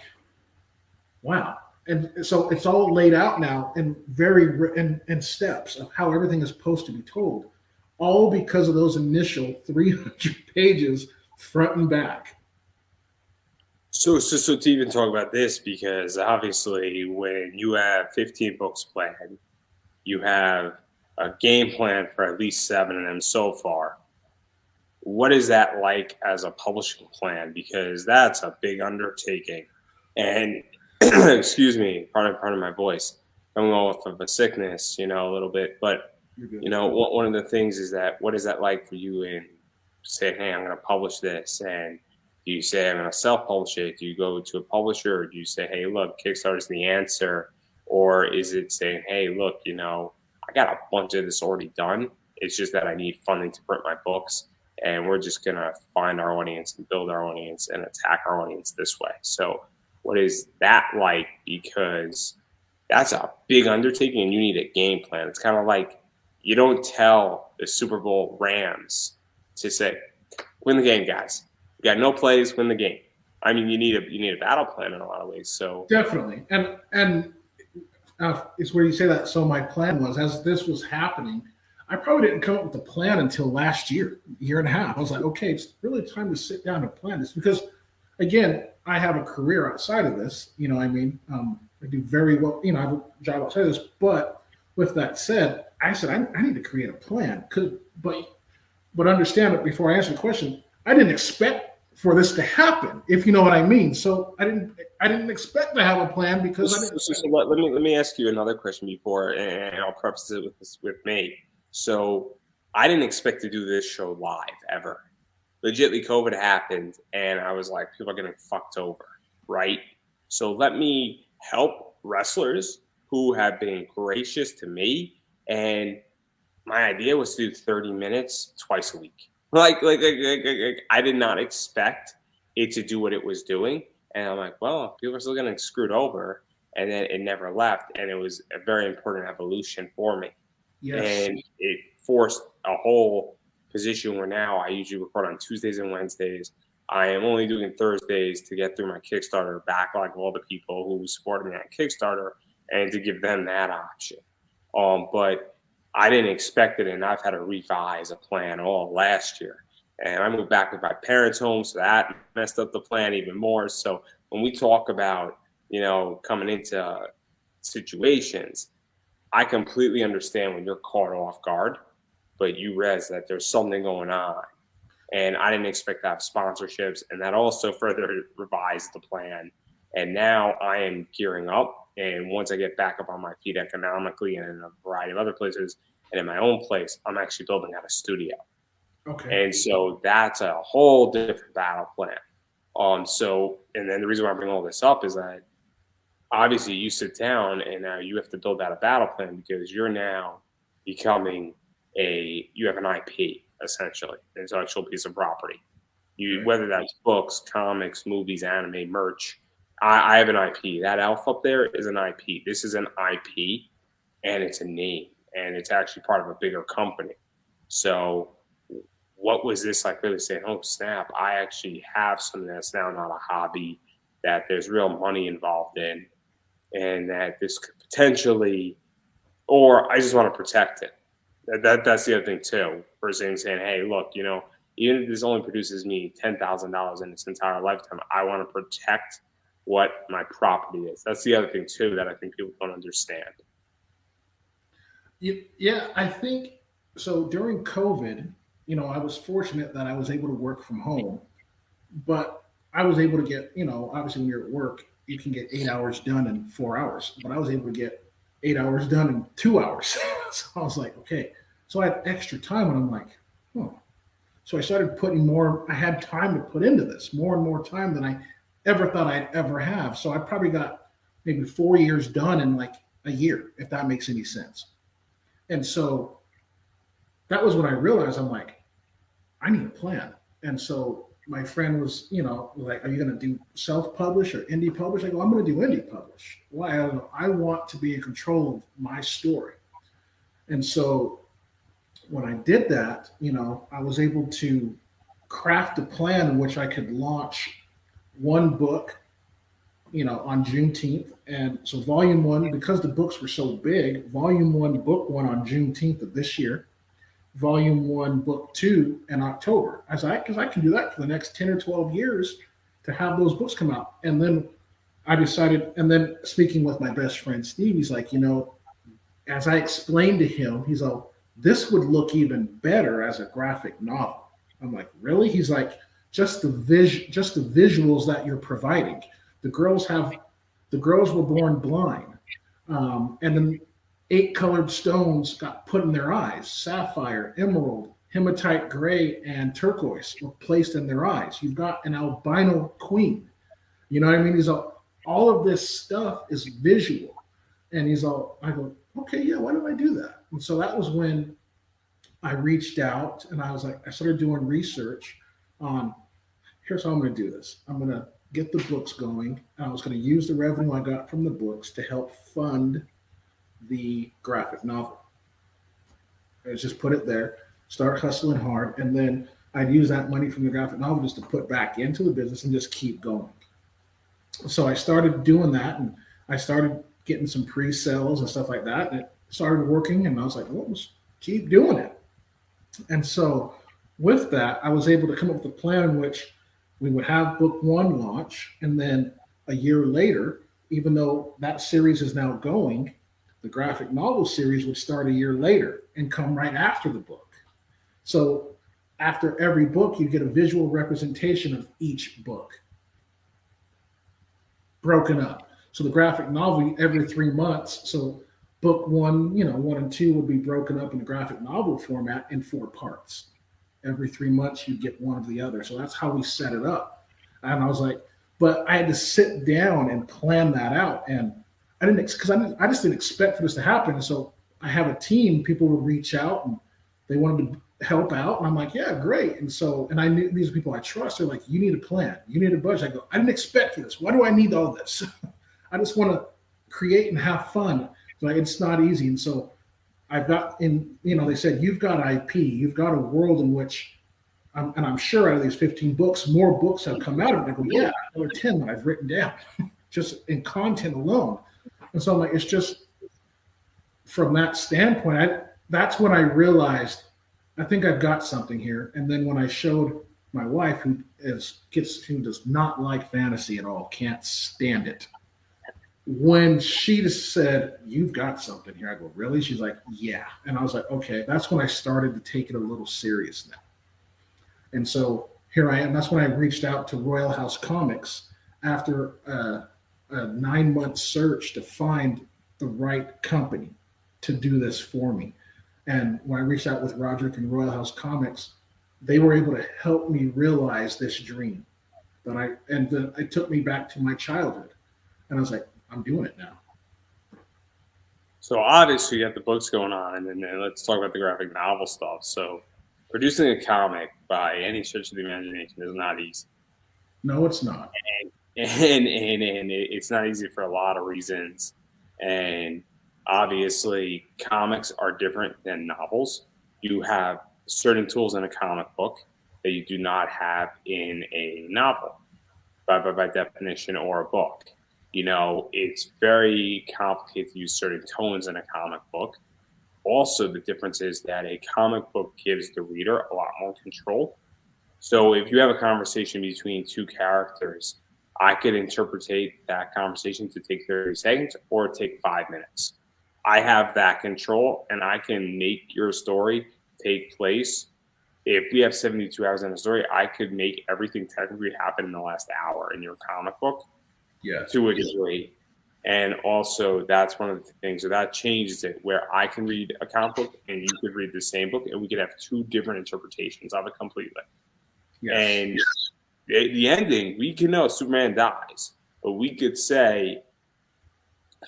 wow. And so it's all laid out now in in steps of how everything is supposed to be told, all because of those initial 300 pages front and back. So to even talk about this, because obviously when you have 15 books planned, you have a game plan for at least 7 of them so far. What is that like as a publishing plan? Because that's a big undertaking. And excuse me, pardon my voice. I'm going off of a sickness, a little bit. But You're good. one of the things is that, what is that like for you in saying, hey, I'm going to publish this? And do you say I'm going to self-publish it? Do you go to a publisher? Or do you say, hey, look, Kickstarter's the answer? Or is it saying, hey, look, I got a bunch of this already done. It's just that I need funding to print my books, and we're just going to find our audience and build our audience and attack our audience this way. So what is that like? Because that's a big undertaking, and you need a game plan. It's kind of like, you don't tell the Super Bowl Rams to say, win the game, guys. You got no plays, win the game. I mean, you need a battle plan in a lot of ways. So Definitely. And it's where you say that. So my plan was, as this was happening, I probably didn't come up with a plan until last year and a half. I was like, okay, it's really time to sit down and plan this, because again, I have a career outside of this. You know what I mean? I do very well. You know, I have a job outside of this. But with that said, I said I need to create a plan. But understand it before I answer the question. I didn't expect for this to happen, if you know what I mean. So I didn't expect to have a plan because I didn't. Let me ask you another question before, and I'll preface it with this with me. So I didn't expect to do this show live ever. Legitly, COVID happened, and I was like, people are getting fucked over, right? So let me help wrestlers who have been gracious to me, and my idea was to do 30 minutes twice a week. I did not expect it to do what it was doing. And I'm like, well, people are still getting screwed over. And then it never left. And it was a very important evolution for me. Yes. And it forced a whole position where now I usually record on Tuesdays and Wednesdays. I am only doing Thursdays to get through my Kickstarter backlog of all the people who supported me on Kickstarter and to give them that option. But I didn't expect it, and I've had to revise a plan all last year. And I moved back with my parents' home, so that messed up the plan even more. So when we talk about, coming into situations, I completely understand when you're caught off guard, but you realize that there's something going on. And I didn't expect to have sponsorships, and that also further revised the plan. And now I am gearing up. And once I get back up on my feet economically and in a variety of other places and in my own place, I'm actually building out a studio. Okay. And so that's a whole different battle plan. And then the reason why I bring all this up is that obviously you sit down and now you have to build out a battle plan because you're now becoming you have an IP essentially, an intellectual piece of property. Whether that's books, comics, movies, anime, merch. I have an IP. That elf up there is an IP. This is an IP, and it's a name, and it's actually part of a bigger company. So, what was this like? Really saying, "Oh snap! I actually have something that's now not a hobby, that there's real money involved in, and that this could potentially, or I just want to protect it." That's the other thing too. Person saying, "Hey, look, even if this only produces me $10,000 in its entire lifetime, I want to protect what my property is." That's the other thing too that I think people don't understand. Yeah, I think so. During COVID, I was fortunate that I was able to work from home, but I was able to get, obviously when you're at work, you can get 8 hours done in 4 hours, but I was able to get 8 hours done in 2 hours. So I was like, okay. So I had extra time, and I'm like, oh. So I started putting more. I had time to put into this, more and more time than I ever thought I'd ever have. So I probably got maybe 4 years done in like a year, if that makes any sense. And so that was when I realized I'm like, I need a plan. And so my friend was, like, are you going to do self publish or indie publish? I go, I'm going to do indie publish. Why? I don't know. I want to be in control of my story. And so when I did that, I was able to craft a plan in which I could launch one book, on Juneteenth. And so volume one, because the books were so big, volume one, book one on Juneteenth of this year, volume one, book two in October. Because I can do that for the next 10 or 12 years to have those books come out. And then I decided, and then speaking with my best friend Steve, he's like, as I explained to him, he's like, this would look even better as a graphic novel. I'm like, really? He's like, just the visuals that you're providing. The girls were born blind, and then 8 colored stones got put in their eyes: sapphire, emerald, hematite gray, and turquoise were placed in their eyes. You've got an albino queen. You know what I mean? He's all of this stuff is visual, and I go, okay, yeah, why don't I do that? And so that was when I reached out, and I was like, I started doing research on, here's how I'm going to do this. I'm going to get the books going, and I was going to use the revenue I got from the books to help fund the graphic novel. I just put it there, start hustling hard, and then I'd use that money from the graphic novel just to put back into the business and just keep going. So I started doing that, and I started getting some pre-sales and stuff like that, and it started working, and I was like, well, let's keep doing it. And so with that, I was able to come up with a plan in which we would have book one launch, and then a year later, even though that series is now going, the graphic novel series would start a year later and come right after the book. So after every book, you get a visual representation of each book broken up. So the graphic novel every 3 months. So book one, 1 and 2 would be broken up in the graphic novel format in 4 parts. Every 3 months, you get one of the other. So that's how we set it up. And I was like, but I had to sit down and plan that out. And I didn't, because I just didn't expect for this to happen. And so I have a team, people would reach out and they wanted to help out. And I'm like, yeah, great. And so, and I knew these people I trust. They're like, you need a plan, you need a budget. I go, I didn't expect for this. Why do I need all this? I just want to create and have fun. Like, it's not easy. And so I've got they said, you've got IP, you've got a world in which, and I'm sure out of these 15 books, more books have come out of it. I go, yeah, another 10 that I've written down just in content alone. And so I'm like, it's just from that standpoint, that's when I realized, I think I've got something here. And then when I showed my wife, who does not like fantasy at all, can't stand it, when she just said, you've got something here, I go, really? She's like, yeah. And I was like, okay. That's when I started to take it a little serious now. And so here I am. That's when I reached out to Royal House Comics after a 9-month search to find the right company to do this for me. And when I reached out with Roderick and Royal House Comics, they were able to help me realize this dream and it took me back to my childhood. And I was like, I'm doing it now. So obviously you have the books going on, and then let's talk about the graphic novel stuff. So producing a comic by any stretch of the imagination is not easy. No, it's not. And it's not easy for a lot of reasons. And obviously comics are different than novels. You have certain tools in a comic book that you do not have in a novel by definition, or a book. It's very complicated to use certain tones in a comic book. Also, the difference is that a comic book gives the reader a lot more control. So if you have a conversation between two characters, I could interpret that conversation to take 30 seconds or take 5 minutes. I have that control, and I can make your story take place. If we have 72 hours in a story, I could make everything technically happen in the last hour in your comic book. Yes. To a degree. And also, that's one of the things. So that changes it, where I can read a comic book and you could read the same book, and we could have two different interpretations of it completely. Yes. And the ending, we can know Superman dies, but we could say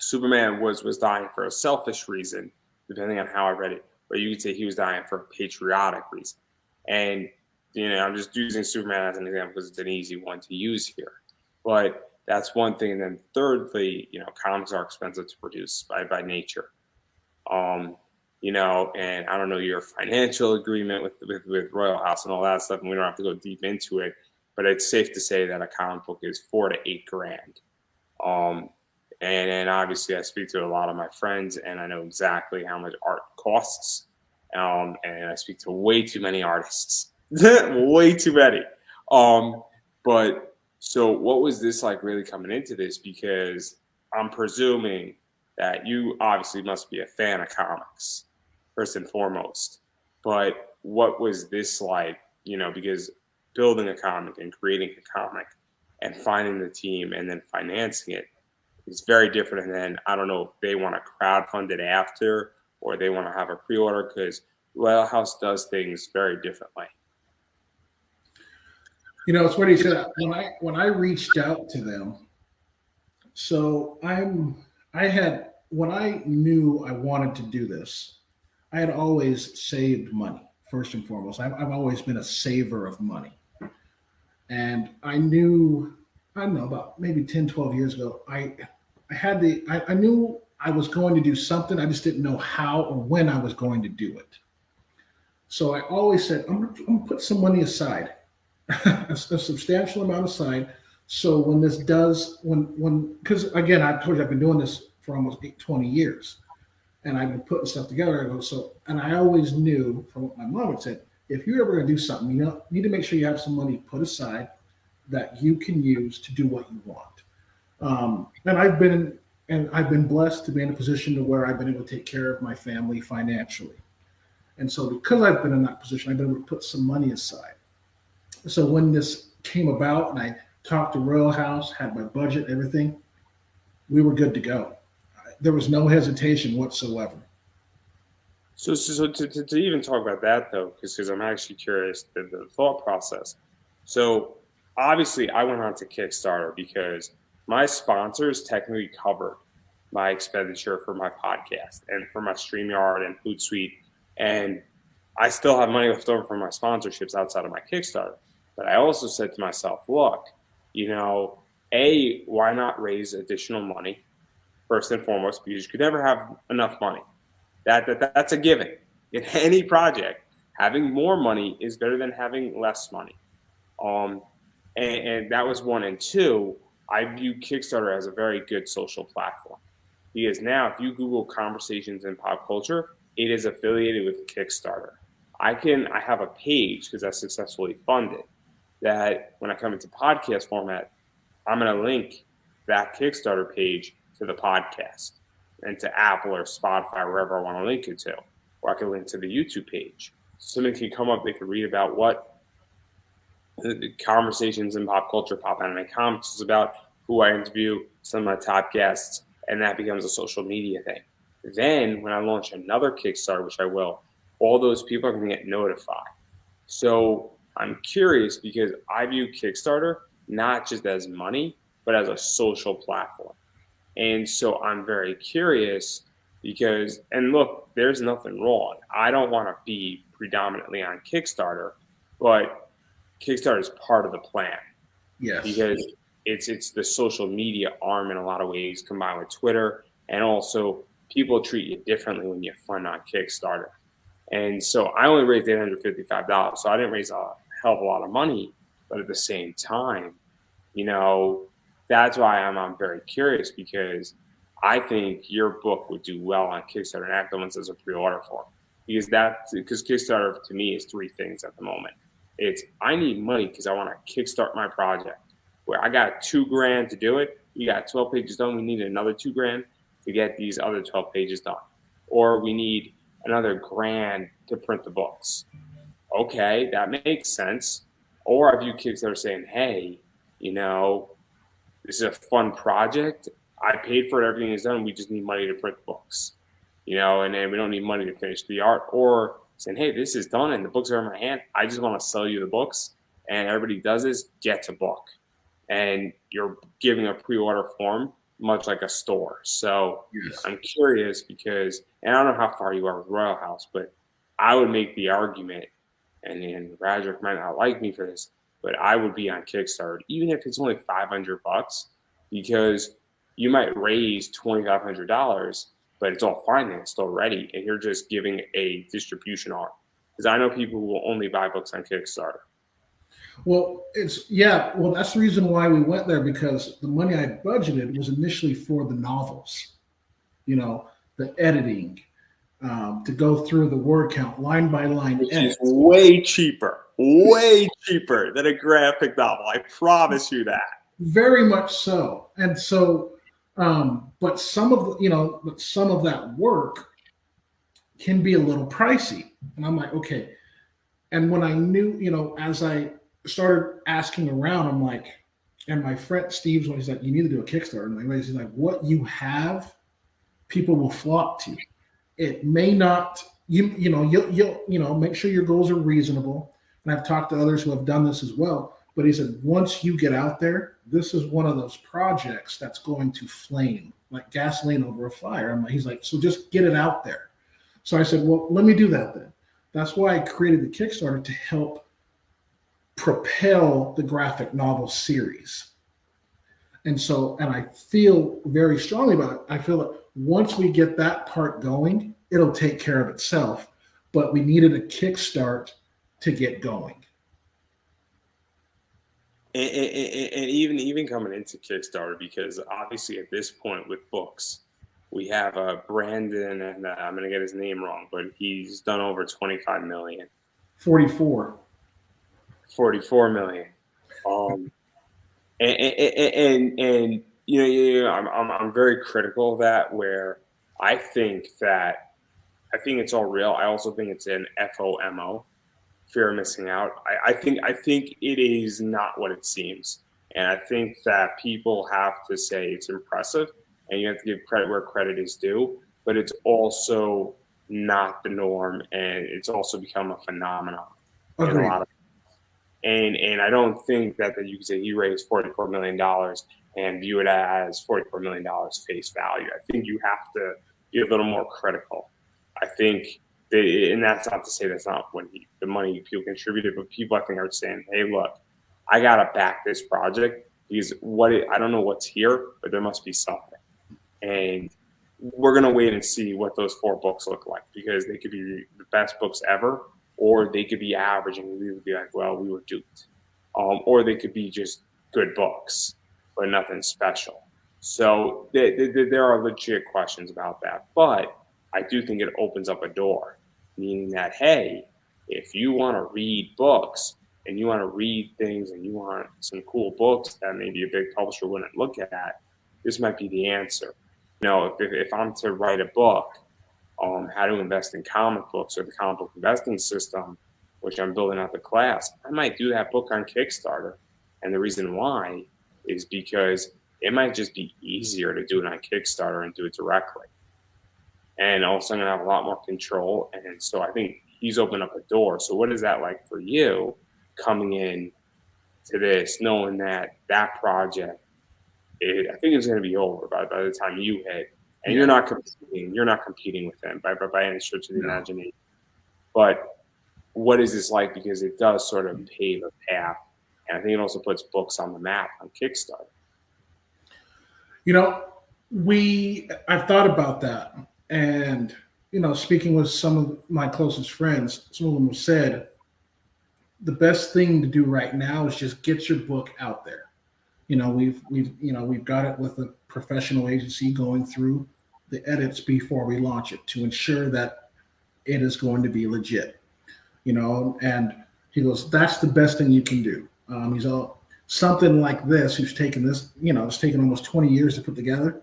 Superman was dying for a selfish reason, depending on how I read it. Or you could say he was dying for a patriotic reason. And, I'm just using Superman as an example because it's an easy one to use here. But that's one thing. And then thirdly, comics are expensive to produce by nature. And I don't know your financial agreement with Royal House and all that stuff, and we don't have to go deep into it, but it's safe to say that a comic book is $4,000 to $8,000. And obviously I speak to a lot of my friends, and I know exactly how much art costs. And I speak to way too many artists, way too many. But so what was this like really coming into this? Because I'm presuming that you obviously must be a fan of comics, first and foremost. But what was this like, because building a comic and creating a comic and finding the team and then financing it is very different. And then I don't know if they want to crowdfund it after, or they want to have a pre-order, because Royal House does things very differently. It's what he said. When I reached out to them, so when I knew I wanted to do this, I had always saved money, first and foremost. I've always been a saver of money. And I knew, I don't know, about maybe 10, 12 years ago, I knew I was going to do something. I just didn't know how or when I was going to do it. So I always said, I'm going to put some money aside. a substantial amount aside, so when this does, because again, I told you I've been doing this for almost 20 years, and I've been putting stuff together. And I always knew from what my mom had said, if you're ever going to do something, you need to make sure you have some money put aside that you can use to do what you want. And I've been blessed to be in a position to where I've been able to take care of my family financially. And so because I've been in that position, I've been able to put some money aside. So when this came about and I talked to Royal House, had my budget, everything, we were good to go. There was no hesitation whatsoever. So to even talk about that though, because I'm actually curious the thought process. So obviously, I went on to Kickstarter because my sponsors technically covered my expenditure for my podcast and for my StreamYard and Hootsuite, and I still have money left over from my sponsorships outside of my Kickstarter. But I also said to myself, look, you know, why not raise additional money first and foremost, because you could never have enough money. That's a given in any project. Having more money is better than having less money. Um, and that was one. And two, I view Kickstarter as a very good social platform because now if you Google conversations in pop culture, it is affiliated with Kickstarter. I have a page because I successfully funded that when I come into podcast format, I'm going to link that Kickstarter page to the podcast and to Apple or Spotify, wherever I want to link it to. Or I can link to the YouTube page. Somebody can come up, they can read about what the conversations in pop culture, pop anime comics is about, who I interview, some of my top guests, and that becomes a social media thing. Then when I launch another Kickstarter, which I will, all those people are going to get notified. So I'm curious because I view Kickstarter not just as money, but as a social platform. And so I'm very curious because, and look, there's nothing wrong. I don't want to be predominantly on Kickstarter, but Kickstarter is part of the plan Yes. because it's the social media arm in a lot of ways combined with Twitter, and also people treat you differently when you fund on Kickstarter. And so I only raised $855, so I didn't raise a hell of a lot of money, but at the same time, you know, that's why I'm very curious because I think your book would do well on Kickstarter and act almost as a pre-order form because Kickstarter to me is three things at the moment. It's I need money because I want to kickstart my project. Where I got $2,000 to do it, we got 12 pages done. We need another $2,000 to get these other 12 pages done, or we need another grand to print the books. Okay, that makes sense. Or I view Kickstarter saying, hey, you know, this is a fun project. I paid for it. Everything is done. We just need money to print the books, you know, and then we don't need money to finish the art. Or saying, hey, this is done and the books are in my hand. I just want to sell you the books. And everybody does is gets a book. And you're giving a pre-order form, much like a store. So Yes. I'm curious because, and I don't know how far you are with Royal House, but I would make the argument, and Roderick might not like me for this, but I would be on Kickstarter, even if it's only $500, because you might raise $2,500, but it's all fine and it's still ready, and you're just giving a distribution arm. Because I know people who will only buy books on Kickstarter. Well, well, that's the reason why we went there because the money I budgeted was initially for the novels, you know, the editing, to go through the word count line by line Which is edits. way cheaper than a graphic novel. I promise you that. Very much so. And so, but some of that work can be a little pricey. And I'm like, okay. And when I knew, as I started asking around, I'm like, and my friend Steve's one, he's like, you need to do a Kickstarter. And he's like, what you have, people will flock to. It may not, you'll make sure your goals are reasonable. And I've talked to others who have done this as well. But he said, once you get out there, this is one of those projects that's going to flame like gasoline over a fire. He's like, so just get it out there. So I said, well, let me do that then. That's why I created the Kickstarter to help propel the graphic novel series. And I feel very strongly about it. I feel that once we get that part going, it'll take care of itself. But we needed a kickstart to get going. And even coming into Kickstarter, because obviously at this point with books, we have Brandon, and I'm gonna get his name wrong, but he's done over 25 million. 44. 44 million. And I'm very critical of that. Where I think that I think it's all real. I also think it's an FOMO, fear of missing out. I think it is not what it seems, and I think that people have to say it's impressive, and you have to give credit where credit is due. But it's also not the norm, and it's also become a phenomenon in a Agreed. lot of. And I don't think that you can say he raised $44 million and view it as $44 million face value. I think you have to be a little more critical. I think and that's not to say that's not when the money people contributed, but people I think are saying, "Hey, look, I gotta back this project because I don't know what's here, but there must be something." And we're gonna wait and see what those 4 books look like because they could be the best books ever, or they could be average, and we would be like, "Well, we were duped," or they could be just good books, but nothing special. So there are legit questions about that, but I do think it opens up a door, meaning that hey, if you want to read books and you want to read things and you want some cool books that maybe a big publisher wouldn't look at, this might be the answer. If I'm to write a book on how to invest in comic books or the comic book investing system, which I'm building out the class, I might do that book on Kickstarter. And the reason why is because it might just be easier to do it on Kickstarter and do it directly. And all of a sudden, I have a lot more control. And so I think he's opened up a door. So, what is that like for you coming in to this, knowing that that project I think it's going to be over by the time you hit, and you're Yeah. not competing. You're not competing with them by any stretch of the No. imagination. But what is this like? Because it does sort of pave a path, and I think it also puts books on the map on Kickstarter. You know, I've thought about that, and speaking with some of my closest friends, some of them have said the best thing to do right now is just get your book out there. We've got it with a professional agency going through the edits before we launch it to ensure that it is going to be legit. And he goes, that's the best thing you can do. He's all something like this, who's taken this, it's taken almost 20 years to put together.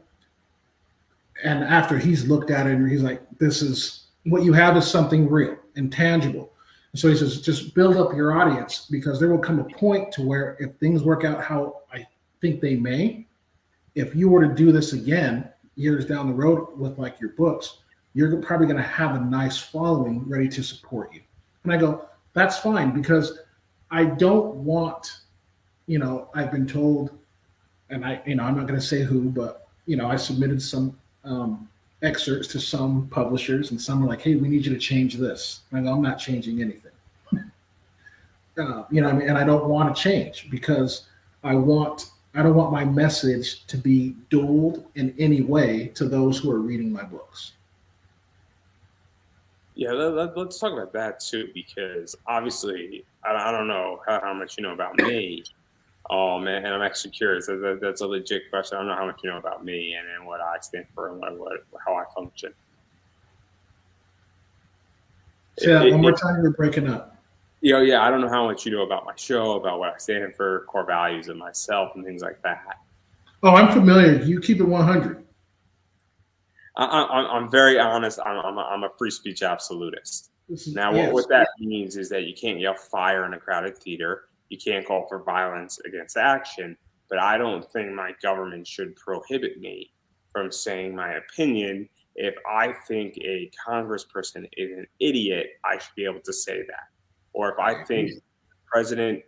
And after he's looked at it and he's like, this is what you have is something real and tangible. And so he says, just build up your audience because there will come a point to where if things work out how I think they may, if you were to do this again years down the road with like your books, you're probably going to have a nice following ready to support you. And I go, that's fine because I don't want, I've been told, and I'm not going to say who, but I submitted some excerpts to some publishers, and some are like, "Hey, we need you to change this." And I go, "I'm not changing anything." And I don't want to change because I don't want my message to be dulled in any way to those who are reading my books. Yeah, let's talk about that too, because obviously I don't know how much you know about me. And I'm actually curious. That's a legit question. I don't know how much you know about me and what I stand for and how I function. Say that one more It, time. You're breaking up. yeah, I don't know how much you know about my show, about what I stand for, core values of myself, and things like that. Oh, I'm familiar. You keep it 100. I'm very honest. I'm a free speech absolutist. This is Now, what yes. that means is that you can't yell fire in a crowded theater. You can't call for violence against action. But I don't think my government should prohibit me from saying my opinion. If I think a congressperson is an idiot, I should be able to say that. Or if I think president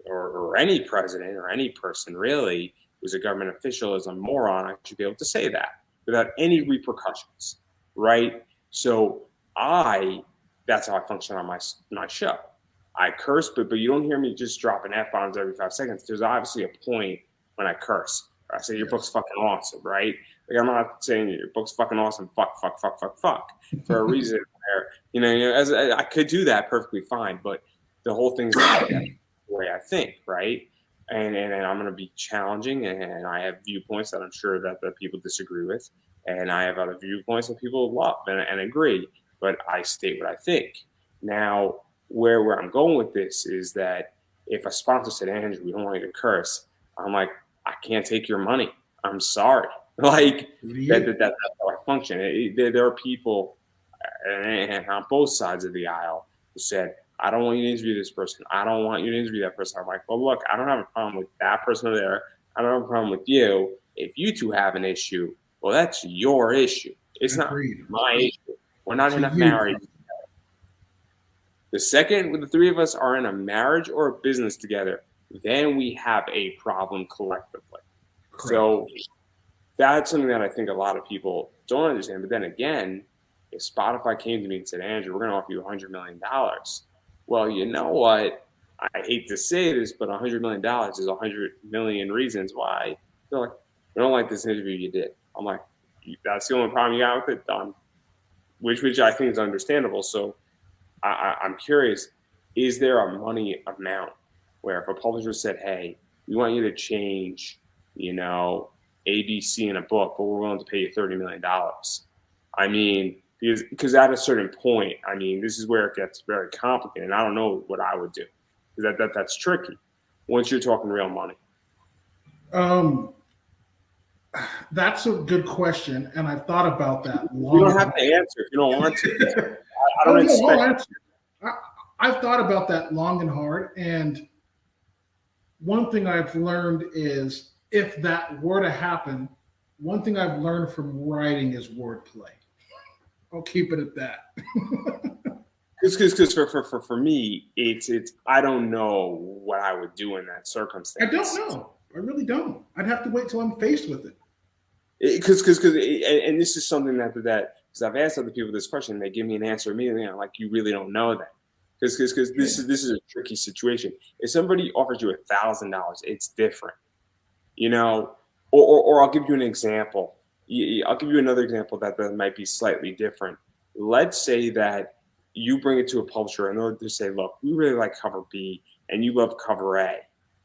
or any president or any person really who's a government official is a moron, I should be able to say that without any repercussions, right? So that's how I function on my show. I curse, but you don't hear me just dropping f bombs every 5 seconds. There's obviously a point when I curse. I say your book's Yes. fucking awesome, right? Like I'm not saying your book's fucking awesome. Fuck, fuck, fuck, fuck, fuck, for a reason. Where as I could do that perfectly fine, but the whole thing's that the way I think, right? And I'm going to be challenging, and I have viewpoints that I'm sure that the people disagree with, and I have other viewpoints that people love and agree. But I state what I think. Now, where I'm going with this is that if a sponsor said, "Andrew, we don't want you to curse," I'm like, I can't take your money. I'm sorry. Like Yeah. that's how I function. There are people on both sides of the aisle who said, I don't want you to interview this person. I don't want you to interview that person. I'm like, well, look, I don't have a problem with that person over there. I don't have a problem with you. If you two have an issue, well, that's your issue. It's not Agreed. my issue. We're not To in a you. marriage. The second the three of us are in a marriage or a business together, then we have a problem collectively. Correct. So that's something that I think a lot of people don't understand. But then again, if Spotify came to me and said, Andrew, we're going to offer you $100 million. Well, you know what? I hate to say this, but $100 million is 100 million reasons why they're like, we don't like this interview you did. I'm like, that's the only problem you got with it? Done. Which I think is understandable. So I'm curious, is there a money amount where if a publisher said, hey, we want you to change, ABC in a book, but we're willing to pay you $30 million? I mean, because at a certain point, I mean, this is where it gets very complicated. And I don't know what I would do, because that's tricky once you're talking real money. That's a good question, and I've thought about that long. You don't have to answer if you don't want to. I don't expect. I've thought about that long and hard, and one thing I've learned is if that were to happen, one thing I've learned from writing is wordplay. I'll keep it at that. Because for me, it's I don't know what I would do in that circumstance. I don't know. I really don't. I'd have to wait till I'm faced with it. Because and this is something that because I've asked other people this question, and they give me an answer immediately. I'm like, you really don't know that. Because this is a tricky situation. If somebody offers you $1,000, it's different, Or I'll give you an example. I'll give you another example that might be slightly different. Let's say that you bring it to a publisher and they say, look, we really like cover B and you love cover A.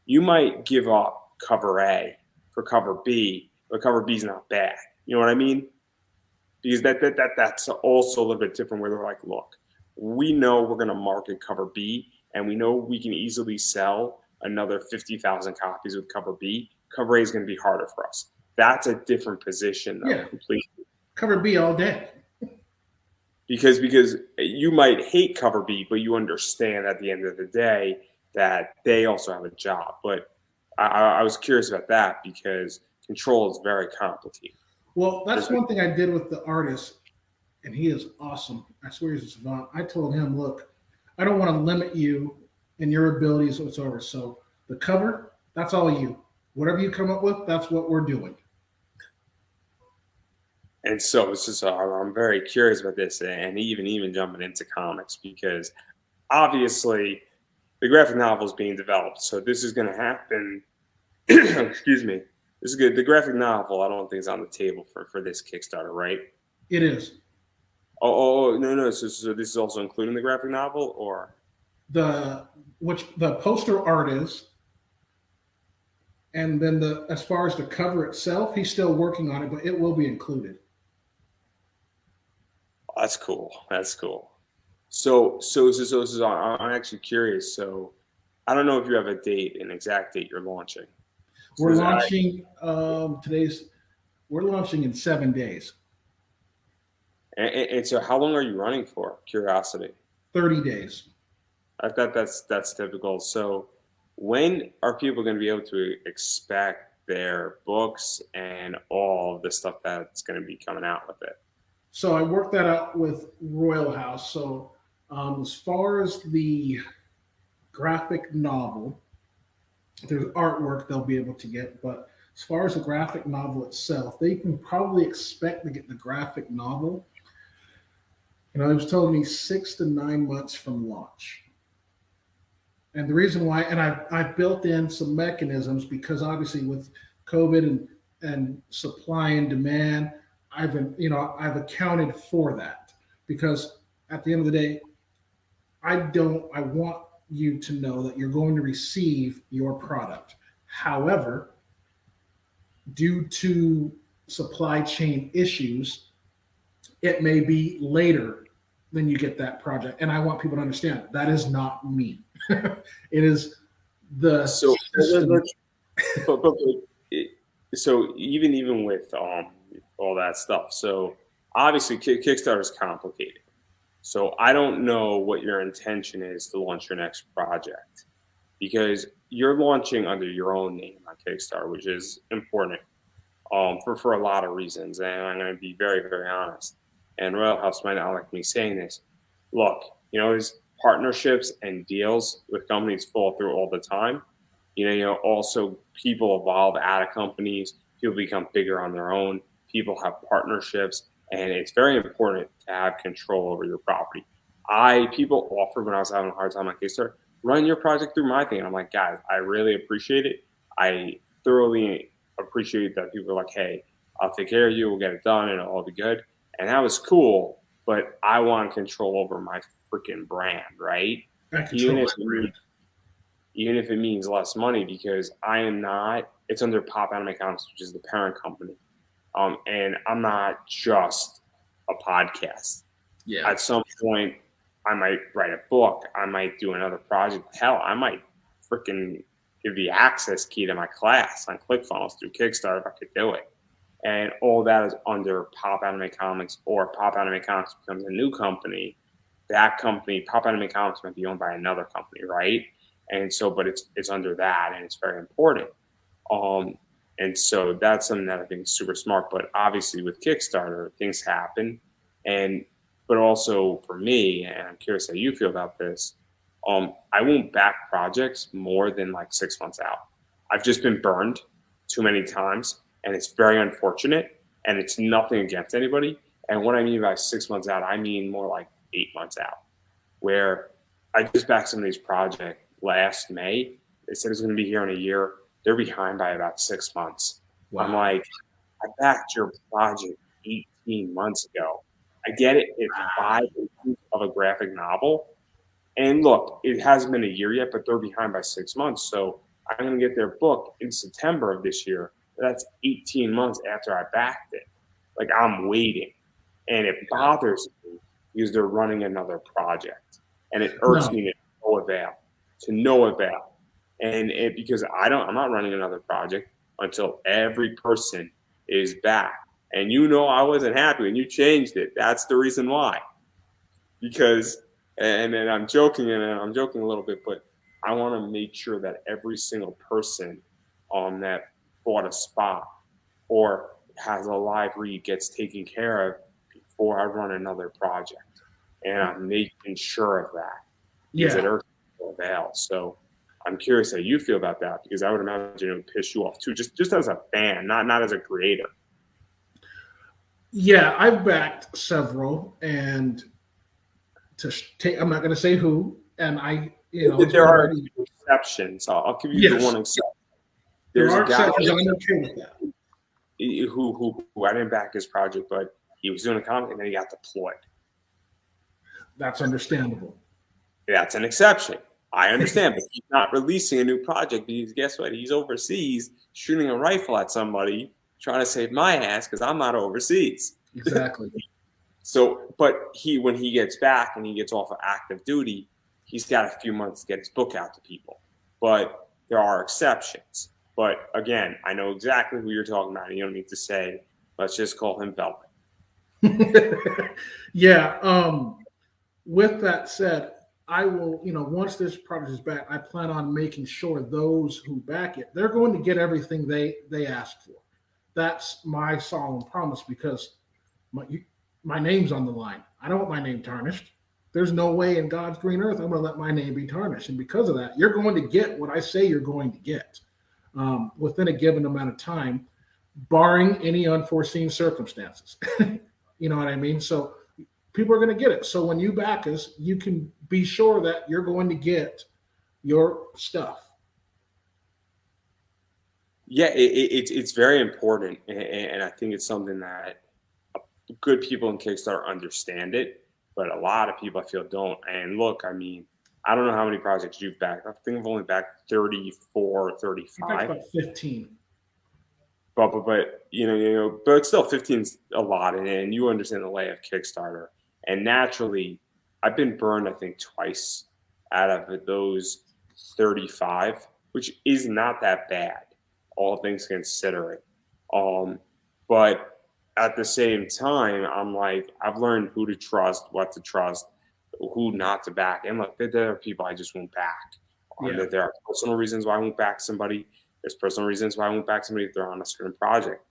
You might give up cover A for cover B, but cover B is not bad. You know what I mean? Because that's also a little bit different where they're like, look, we know we're going to market cover B and we know we can easily sell another 50,000 copies with cover B. Cover A is going to be harder for us. That's a different position. Yeah. Completely. Cover B all day. Because you might hate cover B, but you understand at the end of the day that they also have a job. But I was curious about that because control is very complicated. Well, that's one thing I did with the artist, and he is awesome. I swear he's a savant. I told him, look, I don't want to limit you in your abilities whatsoever. So the cover, that's all you. Whatever you come up with, that's what we're doing. And so I'm very curious about this, and even jumping into comics because obviously the graphic novel is being developed. So this is going to happen. Excuse me. This is good. The graphic novel, I don't think is on the table for this Kickstarter, right? It is. Oh no. So this is also including the graphic novel, or the poster art is. And then as far as the cover itself, he's still working on it, but it will be included. That's cool. So I'm actually curious. So I don't know if you have a date, an exact date you're launching. We're launching we're launching in 7 days. And so how long are you running for? Curiosity. 30 days. I thought that's typical. So when are people going to be able to expect their books and all of the stuff that's going to be coming out with it? So I worked that out with Royal House. So as far as the graphic novel, there's artwork they'll be able to get. But as far as the graphic novel itself, they can probably expect to get the graphic novel. It was telling me 6 to 9 months from launch. And the reason why, and I've built in some mechanisms because obviously with COVID and supply and demand, I've accounted for that because at the end of the day, I want you to know that you're going to receive your product. However, due to supply chain issues, it may be later than you get that project. And I want people to understand that is not me. It is the system. so even with all that stuff, so obviously Kickstarter is complicated. So I don't know what your intention is to launch your next project because you're launching under your own name on Kickstarter, which is important for a lot of reasons. And I'm going to be very, very honest. And Royal House might not like me saying this. Look, these partnerships and deals with companies fall through all the time. Also people evolve out of companies. People become bigger on their own. People have partnerships, and it's very important to have control over your property. People offered when I was having a hard time on Kickstarter, run your project through my thing. And I'm like, guys, I really appreciate it. I thoroughly appreciate that people are like, hey, I'll take care of you. We'll get it done, and it'll all be good. And that was cool, but I want control over my freaking brand, right? I Even control if my brand. even if it means less money, because I am not. It's under Pop Anime Comics, which is the parent company, and I'm not just a podcast. Yeah. At some point, I might write a book. I might do another project. Hell, I might freaking give the access key to my class on ClickFunnels through Kickstarter if I could do it. And all that is under Pop Anime Comics, or Pop Anime Comics becomes a new company. That company, Pop Anime Comics, might be owned by another company, right? And so, but it's under that, and it's very important. Um, and so that's something that I think is super smart. But obviously, with Kickstarter, things happen, and but also for me, and I'm curious how you feel about this. I won't back projects more than like 6 months out. I've just been burned too many times, and it's very unfortunate. And it's nothing against anybody. And what I mean by 6 months out, I mean more like 8 months out, where I just backed some of these projects last May. They said it's going to be here in a year. They're behind by about 6 months. I'm Wow. like, I backed your project 18 months ago. I get it. It's 5 issues of a graphic novel. And look, it hasn't been a year yet, but they're behind by 6 months. So I'm going to get their book in September of this year. That's 18 months after I backed it. Like, I'm waiting. And it bothers me because they're running another project. And it irks No. me to no avail. To no avail. And because I'm not running another project until every person is back. And I wasn't happy when you changed it. That's the reason why. Because, and I'm joking a little bit, but I want to make sure that every single person on that bought a spot or has a live read gets taken care of before I run another project. And I'm making sure of that because it Yeah. irks me to avail. So I'm curious how you feel about that, because I would imagine it would piss you off too, just as a fan, not as a creator. Yeah, I've backed several, and to take, I'm not going to say who, and it's There been are already. exceptions. I'll give you the Yes, one exception. there There's a are guy exceptions, and I'm okay with that. who I didn't back his project, but he was doing a comic and then he got deployed. That's understandable. That's an exception. I understand, but he's not releasing a new project because guess what? He's overseas shooting a rifle at somebody trying to save my ass because I'm not overseas. Exactly. So, but when he gets back and he gets off of active duty, he's got a few months to get his book out to people. But there are exceptions. But again, I know exactly who you're talking about. And you don't need to say, let's just call him Velvet. Yeah. With that said, I will, once this product is back, I plan on making sure those who back it, they're going to get everything they asked for. That's my solemn promise, because my name's on the line. I don't want my name tarnished. There's no way in God's green earth I'm going to let my name be tarnished. And because of that, you're going to get what I say you're going to get, within a given amount of time, barring any unforeseen circumstances. You know what I mean? So people are going to get it. So when you back us, you can be sure that you're going to get your stuff. Yeah, it's very important. And I think it's something that good people in Kickstarter understand it, but a lot of people I feel don't. And look, I mean, I don't know how many projects you've backed. I think I've only backed 34, I think 35. about 15. But but still 15's a lot, and you understand the lay of Kickstarter. And naturally, I've been burned I think twice out of those 35, which is not that bad, all things considering. But at the same time, I'm like, I've learned who to trust, what to trust, who not to back. And look, there are people I just won't back. Yeah. That there are personal reasons why I won't back somebody. There's personal reasons why I won't back somebody if they're on a certain project.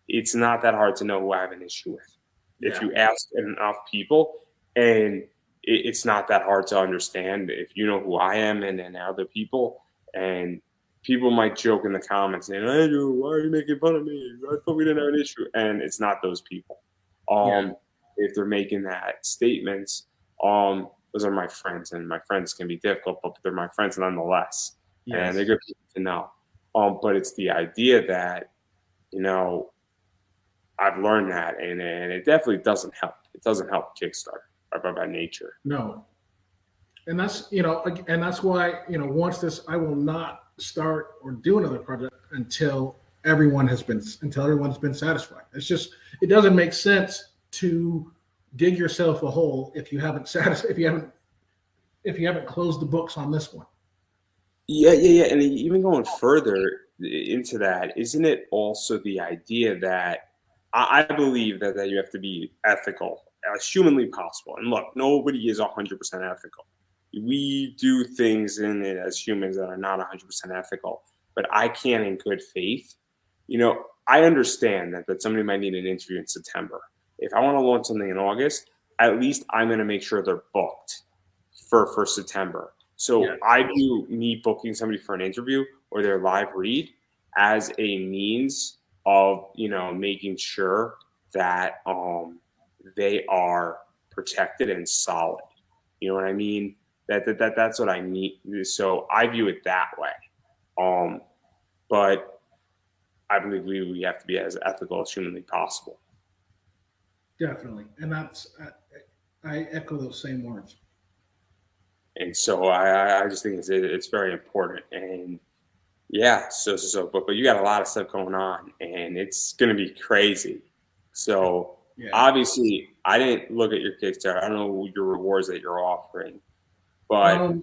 It's not that hard to know who I have an issue with. If Yeah. you ask enough people, and it's not that hard to understand if you know who I am and other people. And people might joke in the comments saying, Andrew, why are you making fun of me? I thought we didn't have an issue. And it's not those people. Yeah. If they're making that statements, those are my friends, and my friends can be difficult, but they're my friends nonetheless. Yes. And they're good people to know. But it's the idea that, you know, I've learned that, and it definitely doesn't help. It doesn't help Kickstarter by nature. No. And that's, you know, and that's why, you know, once this, I will not start or do another project until everyone's been satisfied. It's just, it doesn't make sense to dig yourself a hole if you haven't closed the books on this one. Yeah. And even going further into that, isn't it also the idea that I believe that you have to be ethical as humanly possible? And look, nobody is 100% ethical. We do things in it as humans that are not 100% ethical, but I can, in good faith, you know, I understand that somebody might need an interview in September. If I want to launch something in August, at least I'm going to make sure they're booked for September. So Yeah. I view me booking somebody for an interview or their live read as a means of, you know, making sure that they are protected and solid. You know what I mean? That's what I mean. So I view it that way. But I believe we have to be as ethical as humanly possible. Definitely. And I echo those same words. And so I just think it's very important. And yeah, but you got a lot of stuff going on, and it's going to be crazy. So Yeah. obviously, I didn't look at your Kickstarter. I don't know your rewards that you're offering, but I have an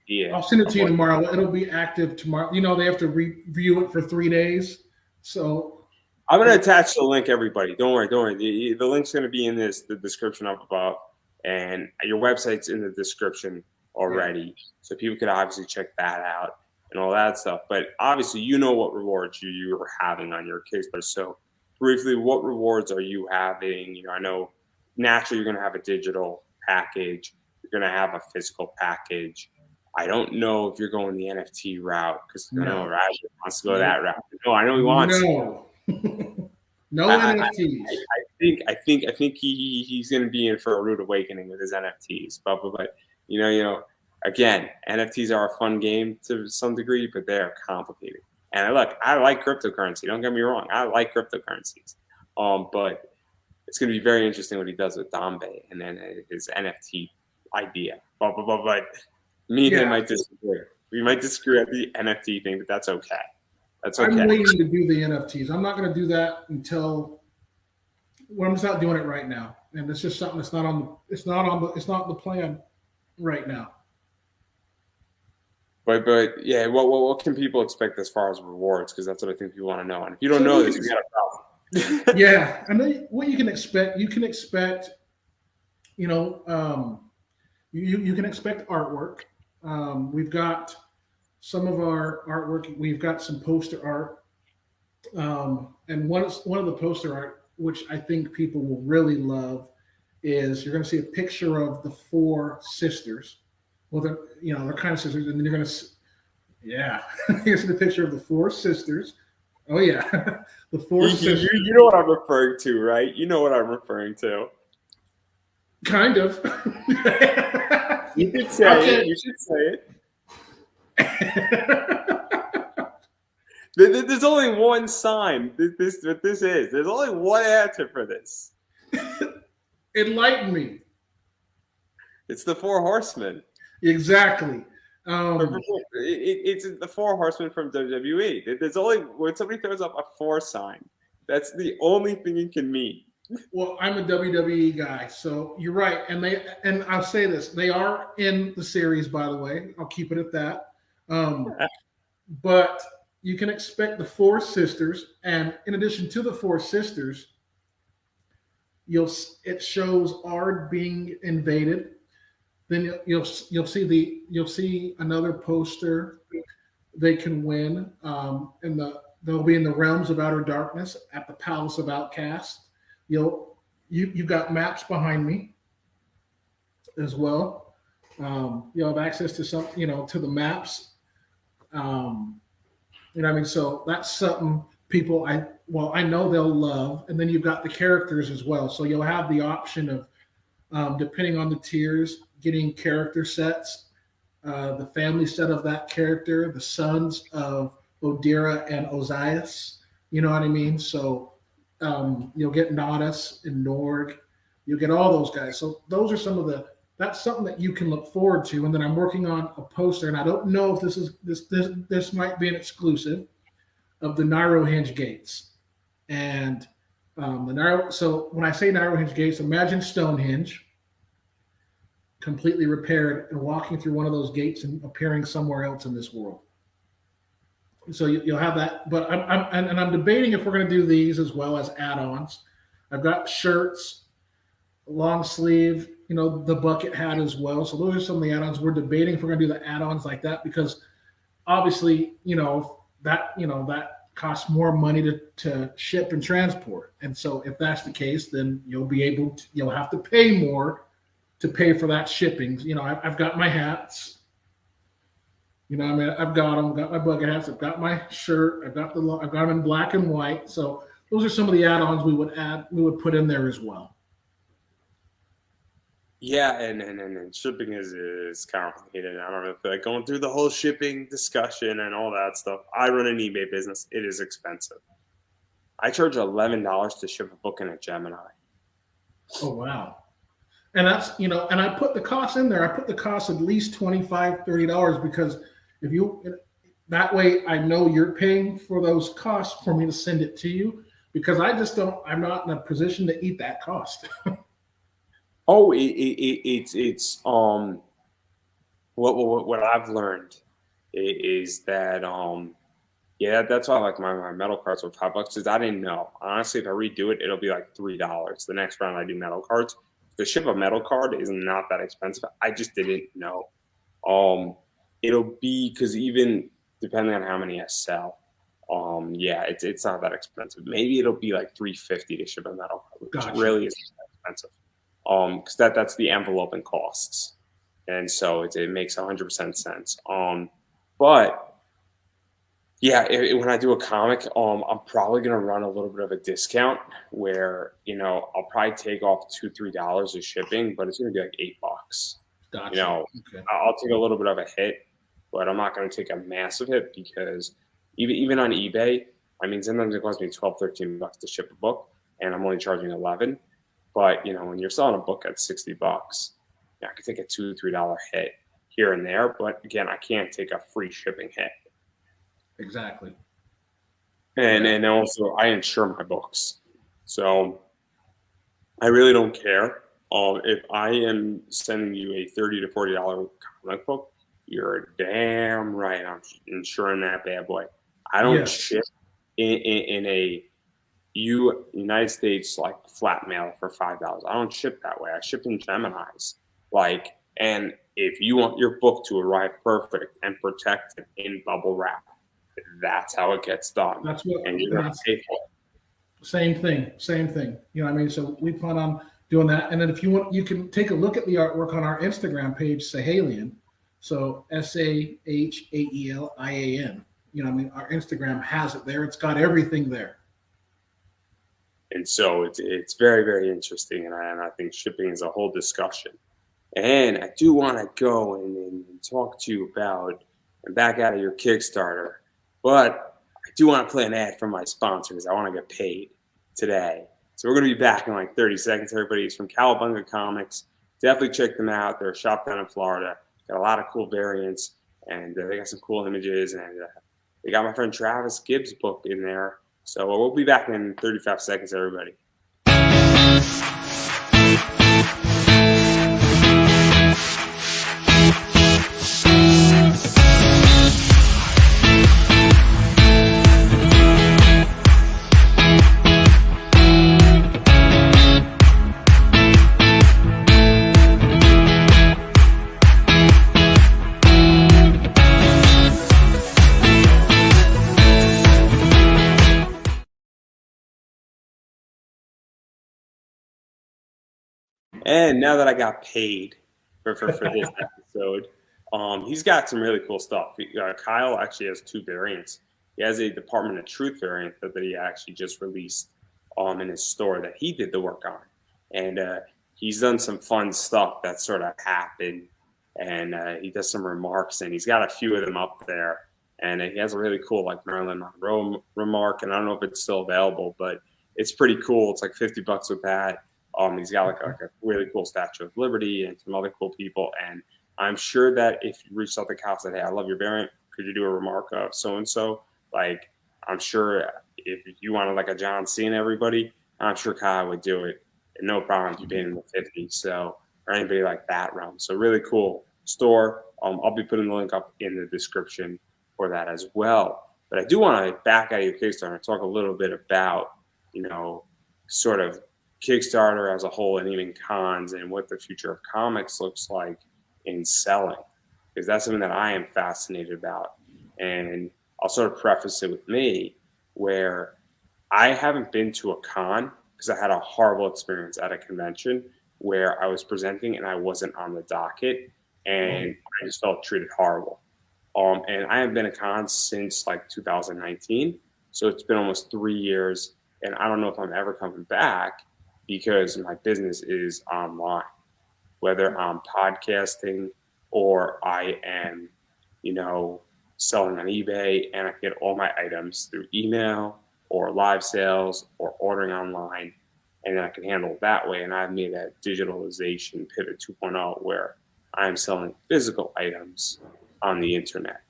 idea. I'll send it to you tomorrow. It'll be active tomorrow. You know, they have to review it for 3 days. So I'm going to attach the link, everybody. Don't worry. The link's going to be in the description up above, and your website's in the description already. Yeah. So people could obviously check that out and all that stuff. But obviously, you know what rewards you are having on your Kickstarter. So briefly, what rewards are you having? You know, I know naturally you're going to have a digital package. You're going to have a physical package. I don't know if you're going the NFT route, because I know Roger wants to go that route. No, I know he wants. No. No NFTs. I think he's going to be in for a rude awakening with his NFTs. But you know, again, NFTs are a fun game to some degree, but they are complicated. And look, I like cryptocurrency. Don't get me wrong. I like cryptocurrencies. But it's going to be very interesting what he does with Dombe and then his NFT idea. But me and him might disagree. We might disagree at the NFT thing, but that's okay. That's okay. I'm waiting to do the NFTs. I'm not going to do that until. Well, I'm just not doing it right now, and it's just something that's not on. It's not the plan right now. But yeah, what can people expect as far as rewards? Because that's what I think people want to know. And if you don't know this, you got a problem. Yeah, I know what you can expect. You can expect, you know, you can expect artwork. We've got some of our artwork. We've got some poster art, and one of the poster art, which I think people will really love, is you're going to see a picture of the 4 sisters. Well, they're kind of sisters, and then you're going to, yeah, here's the picture of the 4 sisters. Oh yeah, the 4 sisters. You know what I'm referring to, right? You know what I'm referring to. Kind of. You could say it. You should say it. There's only one sign. This is. There's only one answer for this. Enlighten me. It's the 4 horsemen. Exactly. It's the 4 horsemen from WWE. There's only when somebody throws up a 4 sign. That's the only thing it can mean. Well, I'm a WWE guy, so you're right. And I'll say this: they are in the series, by the way. I'll keep it at that. But you can expect the four sisters, and in addition to the four sisters, it shows Ard being invaded. Then you'll see another poster. They can win, they'll be in the realms of outer darkness at the palace of outcasts. You've got maps behind me as well. You'll have access to to the maps. You know what I mean? So that's something people I know they'll love. And then you've got the characters as well. So you'll have the option of depending on the tiers, getting character sets, the family set of that character, the sons of Odira and Ozias. You know what I mean? So you'll get Nodus and Norg. You'll get all those guys. So those are that's something that you can look forward to. And then I'm working on a poster, and I don't know if this might be an exclusive of the Narohinge gates. And so when I say Narohinge gates, imagine Stonehenge completely repaired and walking through one of those gates and appearing somewhere else in this world. So you'll have that, but I'm debating if we're going to do these as well as add-ons. I've got shirts, long sleeve, the bucket hat as well. So those are some of the add-ons. We're debating if we're going to do the add-ons like that, because obviously, that costs more money to ship and transport. And so if that's the case, then you'll have to pay more to pay for that shipping. I've got my hats. I've got them. I've got my bucket hats. I've got my shirt. I've got them in black and white. So those are some of the add-ons we would put in there as well. Yeah, and shipping is complicated. I don't know if going through the whole shipping discussion and all that stuff. I run an eBay business. It is expensive. I charge $11 to ship a book in a Gemini. Oh wow. And that's, and I put the cost in there. I put the cost at least $25, $30, because that way I know you're paying for those costs for me to send it to you, because I'm not in a position to eat that cost. Oh, it's what I've learned is that that's why I like my metal cards were $5, because I didn't know. Honestly, if I redo it, it'll be like $3 the next round I do metal cards. To ship a metal card is not that expensive. I just didn't know. It'll be, because even depending on how many I sell, it's not that expensive. Maybe it'll be like $3.50 to ship a metal card, which Gotcha. really isn't that expensive. Because that's the envelope and costs, and so it makes 100% sense. But yeah, when I do a comic, I'm probably gonna run a little bit of a discount where I'll probably take off $2-3 of shipping, but it's gonna be like $8. Gotcha. Okay. I'll take a little bit of a hit, but I'm not gonna take a massive hit, because even on eBay, I mean, sometimes it costs me $12-13 to ship a book, and I'm only charging $11. But when you're selling a book at $60, I could take a $2-3 hit here and there. But again, I can't take a free shipping hit. Exactly. And also, I insure my books, so I really don't care. If I am sending you a $30 to $40 comic book, you're damn right I'm insuring that bad boy. I don't ship in a United States like flat mail for $5. I don't ship that way. I ship in Geminis. And if you want your book to arrive perfect and protected in bubble wrap, that's how it gets done. That's what, and you're gonna pay for it. Same thing. You know what I mean? So we plan on doing that. And then if you want, you can take a look at the artwork on our Instagram page, Sahelian. So SAHAELIAN. You know what I mean? Our Instagram has it there. It's got everything there. And so it's very, very interesting, and I think shipping is a whole discussion. And I do want to go and talk to you about and back out of your Kickstarter, but I do want to play an ad for my sponsors. I want to get paid today. So we're going to be back in like 30 seconds. Everybody, it's from Cowabunga Comics. Definitely check them out. They're a shop down in Florida. Got a lot of cool variants, and they got some cool images, and they got my friend Travis Gibbs' book in there. So we'll be back in 35 seconds, everybody. And now that I got paid for this episode, he's got some really cool stuff. Kyle actually has two variants. He has a Department of Truth variant that he actually just released in his store that he did the work on. And he's done some fun stuff that sort of happened. And he does some remarks, and he's got a few of them up there. And he has a really cool like Marilyn Monroe remark, and I don't know if it's still available, but it's pretty cool. It's like $50 with that. He's got like a really cool Statue of Liberty and some other cool people. And I'm sure that if you reached out to Kyle and said, hey, I love your variant, could you do a remark of so-and-so? Like, I'm sure if you wanted like a John Cena everybody, I'm sure Kyle would do it. And no problem if you paid him the 50. So, or anybody like that realm. So really cool store. I'll be putting the link up in the description for that as well. But I do want to back out of your Kickstarter and talk a little bit about, sort of Kickstarter as a whole and even cons and what the future of comics looks like in selling, because that's something that I am fascinated about. And I'll sort of preface it with me, where I haven't been to a con because I had a horrible experience at a convention where I was presenting and I wasn't on the docket, and I just felt treated horrible. And I haven't been to cons since like 2019, so it's been almost 3 years, and I don't know if I'm ever coming back because my business is online, whether I'm podcasting or I am, selling on eBay, and I get all my items through email or live sales or ordering online, and then I can handle it that way. And I've made that digitalization pivot 2.0 where I'm selling physical items on the internet.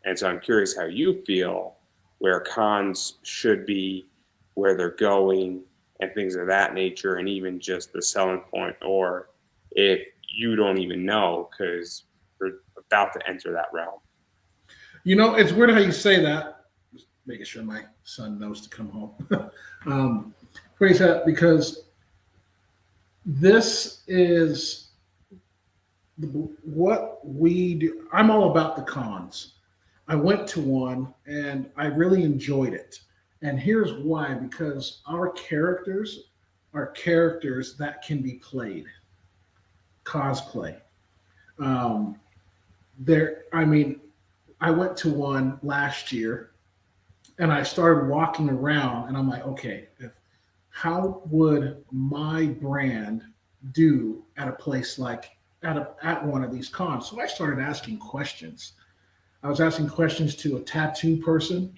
And so I'm curious how you feel where cons should be, where they're going, and things of that nature, and even just the selling point, or if you don't even know because you're about to enter that realm. It's weird how you say that. Just making sure my son knows to come home. Praise that, because this is what we do. I'm all about the cons. I went to one and I really enjoyed it. And here's why: because our characters are characters that can be played, cosplay. Um, I went to one last year and I started walking around and I'm like, okay, how would my brand do at a place like at one of these cons? So I started asking questions. I was asking questions to a tattoo person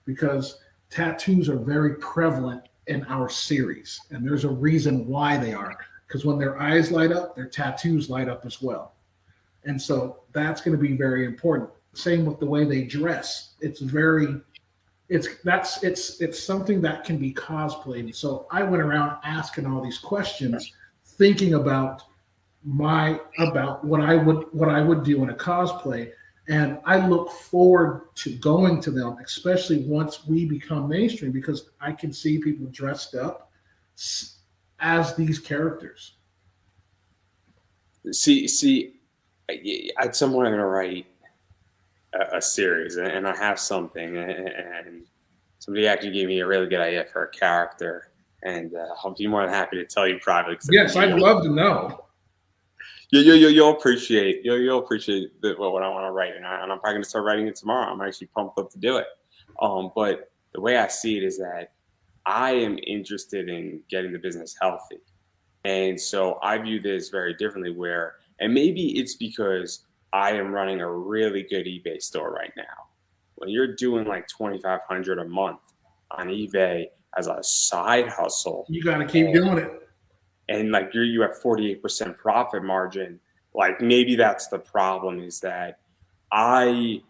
because tattoos are very prevalent in our series, and there's a reason why they are. Because when their eyes light up, their tattoos light up as well, and so that's going to be very important. Same with the way they dress. It's something that can be cosplayed. So I went around asking all these questions, thinking about what I would do in a cosplay, and I look forward to going to them, especially once we become mainstream, because I can see people dressed up as these characters. See, at some point I'm going to write a series, and I have something, and somebody actually gave me a really good idea for a character, and I'll be more than happy to tell you privately. Yes, I'd love to know. You'll appreciate what I want to write, and I'm probably going to start writing it tomorrow. I'm actually pumped up to do it. But the way I see it is that I am interested in getting the business healthy, and so I view this very differently. And maybe it's because I am running a really good eBay store right now. When you're doing like $2,500 a month on eBay as a side hustle, you got to keep doing it. And like you have 48% profit margin. Like maybe that's the problem, is that I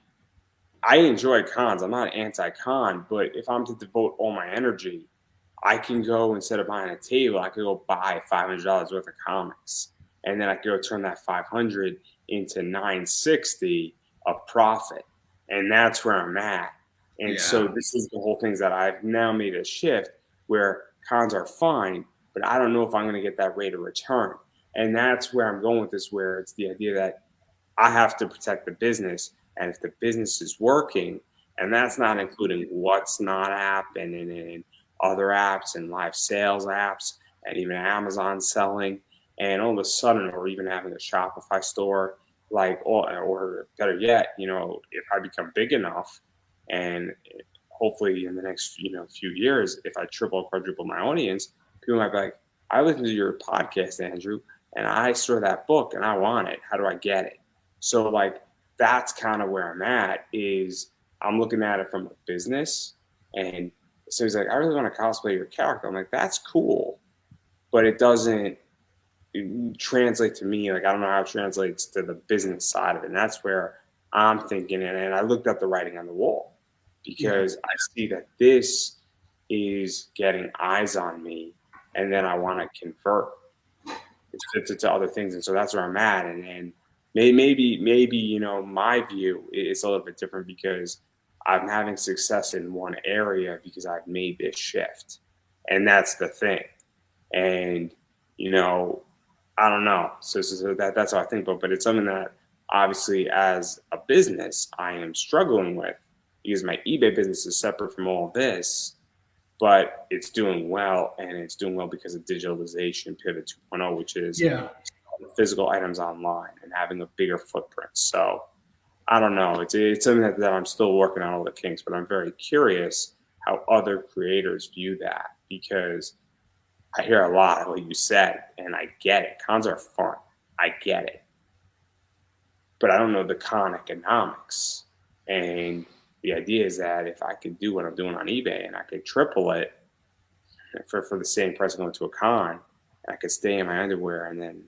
enjoy cons. I'm not anti-con, but if I'm to devote all my energy, I can go, instead of buying a table, I could go buy $500 worth of comics, and then I could go turn that 500 into 960 of profit, and that's where I'm at. And so this is the whole thing, that I've now made a shift where cons are fine, but I don't know if I'm going to get that rate of return. And that's where I'm going with this, where it's the idea that I have to protect the business. And if the business is working, and that's not including what's not happening in other apps and live sales apps and even Amazon selling, and all of a sudden, or even having a Shopify store, like, or better yet, if I become big enough, and hopefully in the next few years, if I triple or quadruple my audience, people might be like, I listened to your podcast, Andrew, and I saw that book and I want it. How do I get it? So like that's kind of where I'm at. Is I'm looking at it from a business, and so he's like, I really want to cosplay your character. I'm like, that's cool, but it doesn't translate to me. Like, I don't know how it translates to the business side of it. And that's where I'm thinking. And I looked at the writing on the wall, because I see that this is getting eyes on me, and then I want to convert to other things. And so that's where I'm at. And maybe, my view is a little bit different, because I'm having success in one area because I've made this shift. And that's the thing. And, I don't know. So that's how I think. But it's something that obviously as a business I am struggling with, because my eBay business is separate from all this, but it's doing well, and it's doing well because of digitalization, Pivot 2.0, which is physical items online and having a bigger footprint. So I don't know. It's something that I'm still working on all the kinks, but I'm very curious how other creators view that, because I hear a lot of what you said, and I get it. Cons are fun. I get it. But I don't know the con economics. And the idea is that if I could do what I'm doing on eBay and I could triple it for the same price going to a con, and I could stay in my underwear and then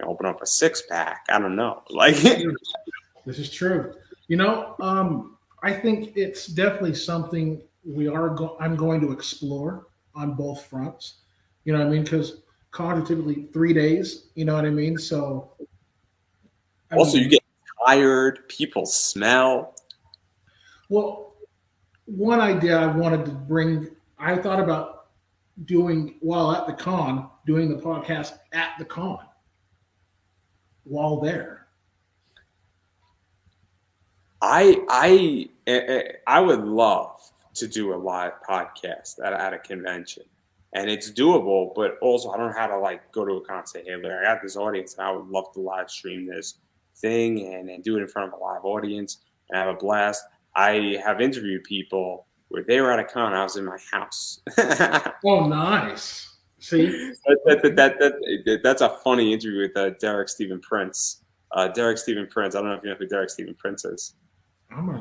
open up a 6-pack. I don't know. Like, This is true. I think it's definitely something I'm going to explore on both fronts. You know what I mean? Because cons are typically 3 days. You know what I mean? So, also, you get tired. People smell. Well, one idea I wanted to bring, I thought about doing while at the con, doing the podcast at the con while there. I would love to do a live podcast at a convention, and it's doable. But also, I don't know how to like go to a con and say, "Hey, look, I got this audience, and I would love to live stream this thing and do it in front of a live audience and have a blast." I have interviewed people where they were at a con. I was in my house. Oh, nice. See, that's a funny interview with Derek Stephen Prince. Derek Stephen Prince. I don't know if you know who Derek Stephen Prince is.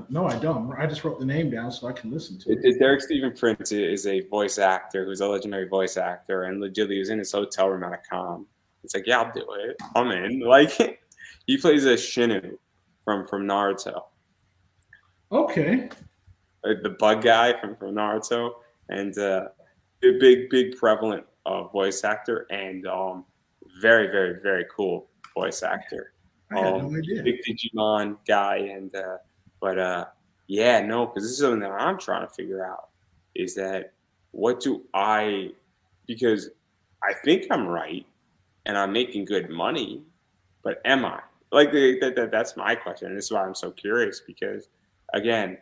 No, I don't. I just wrote the name down so I can listen to it. Derek Stephen Prince is a voice actor who's a legendary voice actor, and legitimately was in his hotel room at a con. It's like, yeah, I'll do it. I'm in. Like, he plays a Shinu from Naruto. Okay. The bug guy from Naruto, and big prevalent voice actor, and very, very, very cool voice actor. I had no idea. Big Digimon guy, and but yeah, no, because this is something that I'm trying to figure out, is that what do I, because I think I'm right and I'm making good money, but am I? Like, that's my question. And this is why I'm so curious, because again,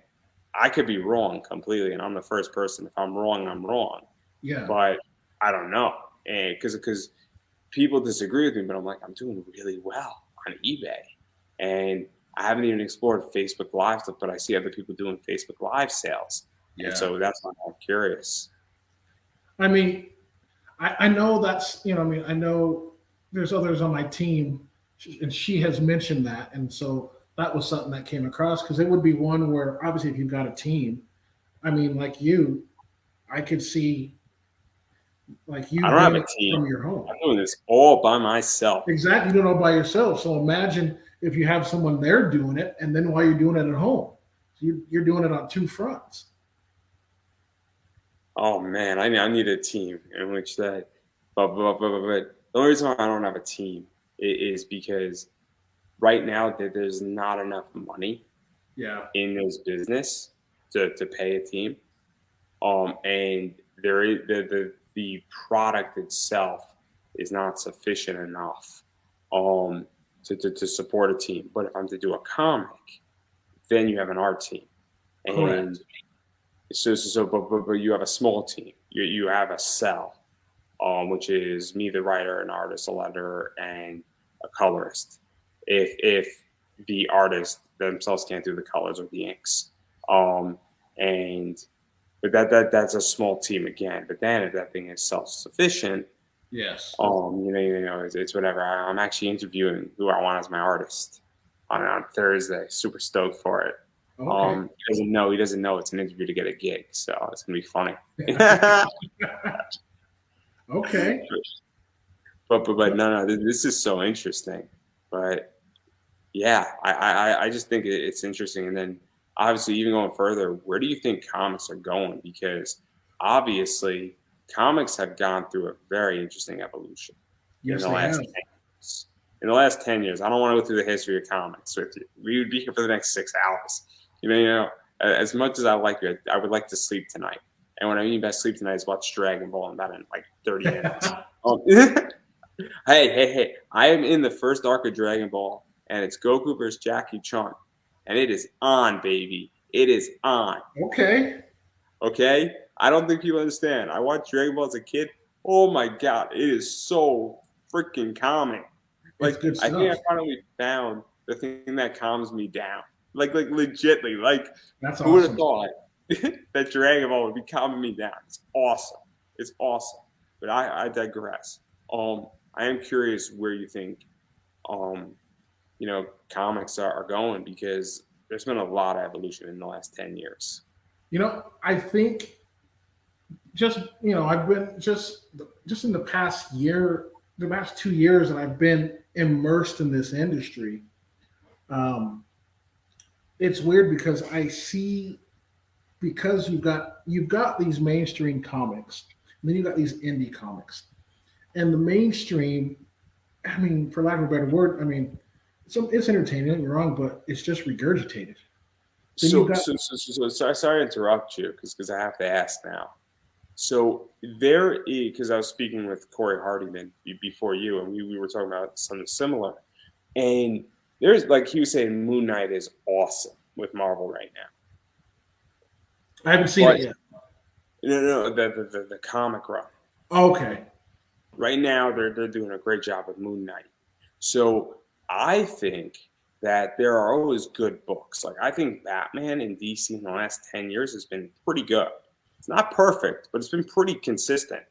I could be wrong completely, and I'm the first person. If I'm wrong, I'm wrong. Yeah. But I don't know, and because people disagree with me, but I'm like, I'm doing really well on eBay, and I haven't even explored Facebook Live stuff, but I see other people doing Facebook Live sales, and so that's why I'm curious. I mean, I know that's, I know there's others on my team, and she has mentioned that. And so that was something that came across, because it would be one where obviously if you've got a team, I mean, like you, I could see like you I don't have doing a it team. from your home. I'm doing this all by myself. Exactly. You do it all by yourself. So imagine if you have someone there doing it, and then while you're doing it at home, so you're doing it on two fronts. Oh man, I need a team in which that, but the only reason why I don't have a team is because right now there's not enough money in this business to pay a team. And there is the product itself is not sufficient enough to support a team. But if I'm to do a comic, then you have an art team. And Correct. but you have a small team. You have a cell. which is me, the writer, an artist, a letterer, and a colorist. If the artists themselves can't do the colors or the inks, and but that's a small team again. But then if that thing is self sufficient, Yes. it's whatever. I'm actually interviewing who I want as my artist on Thursday. Super stoked for it. Okay. He doesn't know it's an interview to get a gig, so it's gonna be funny. Okay. But no, this is so interesting. But yeah, I just think it's interesting. And then obviously, even going further, where do you think comics are going? Because obviously, comics have gone through a very interesting evolution in Yes, the they last have. 10 years. In the last 10 years, I don't want to go through the history of comics with you. We would be here for the next 6 hours. As much as I like it, I would like to sleep tonight. And what I mean by sleep tonight is watch Dragon Ball in about in like 30 minutes. Hey! I am in the first arc of Dragon Ball, and it's Goku versus Jackie Chun, and it is on, baby. It is on. Okay. Okay, I don't think people understand. I watched Dragon Ball as a kid. Oh my god, it is so freaking calming. It's Like good I think I stuff. finally found the thing that calms me down. Like legitly. Like That's who would have awesome. thought that Dragon Ball would be calming me down? It's awesome. It's awesome. But I digress. I am curious where you think um, comics are going because there's been a lot of evolution in the last 10 years. I think I've been just in the past year, the past 2 years that I've been immersed in this industry. Um, it's weird because I see because you've got these mainstream comics, and then you've got these indie comics, and the mainstream. I mean, for lack of a better word, I mean, it's entertaining. Don't get me wrong, but it's just regurgitated. Then you've got Sorry to interrupt you because I have to ask now. So there is, because I was speaking with Corey Hardyman before you, and we were talking about something similar. And there's like he was saying, Moon Knight is awesome with Marvel right now. I haven't seen But it yet. no, the comic run Okay. right now they're doing a great job with Moon Knight. So I think that there are always good books. Like I think Batman in DC in the last 10 years has been pretty good. It's not perfect, but it's been pretty consistent.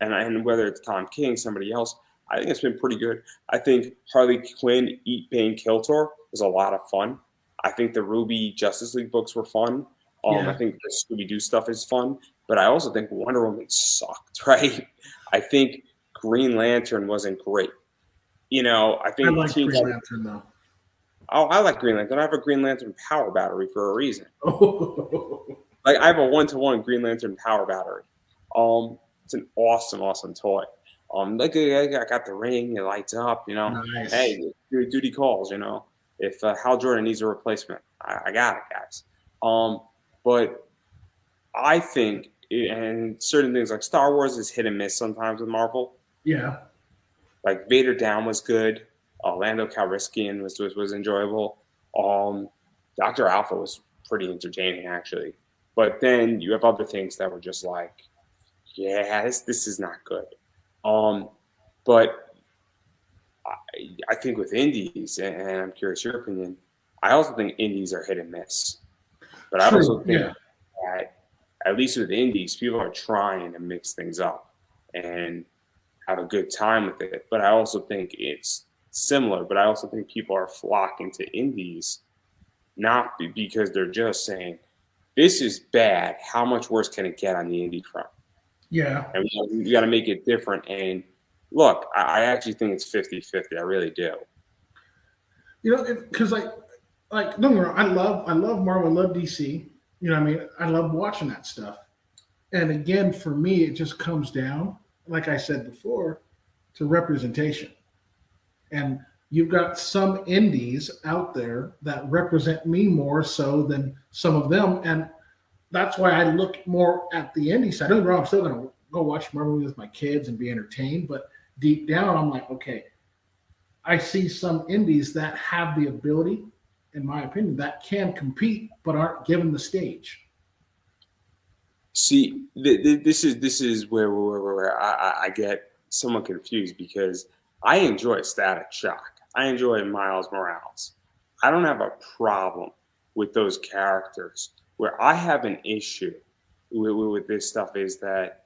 And whether it's Tom King, somebody else, I think it's been pretty good. I think Harley Quinn, Eat, Bane, Kill Tor was a lot of fun. I think the Ruby Justice League books were fun. I Yeah. think the Scooby Doo stuff is fun, but I also think Wonder Woman sucked, right? I think Green Lantern wasn't great. I I think like Teen Green Titans. Lantern though. Oh, I like Green Lantern. I have a Green Lantern power battery for a reason. Oh, Like I have a 1-to-1 Green Lantern power battery. It's an awesome toy. Like I got the ring, it lights up. nice. Hey, duty calls. If Hal Jordan needs a replacement, I got it, guys. But I think, and certain things like Star Wars is hit and miss sometimes with Marvel. Yeah. Like Vader Down was good. Lando Calrissian was enjoyable. Doctor Alpha was pretty entertaining actually. But then you have other things that were just like, yeah, this is not good. Um, but I think with indies, and I'm curious your opinion, I also think indies are hit and miss. But I also True. think Yeah. that at least with indies, people are trying to mix things up and have a good time with it. But I also think it's similar. But I also think people are flocking to indies not because they're just saying this is bad. How much worse can it get on the indie front? Yeah. And we got to make it different. And look, I actually think it's 50-50. I really do. Because like don't get me wrong, I love Marvel, I love DC. What I mean, I love watching that stuff. And again, for me, it just comes down, like I said before, to representation. And you've got some indies out there that represent me more so than some of them. And that's why I look more at the indie side. Don't get me wrong, I'm still going to go watch Marvel with my kids and be entertained. But deep down, I'm like, okay, I see some indies that have the ability, in my opinion, that can compete but aren't given the stage. See, this is where I get somewhat confused because I enjoy Static Shock. I enjoy Miles Morales. I don't have a problem with those characters. Where I have an issue with this stuff is that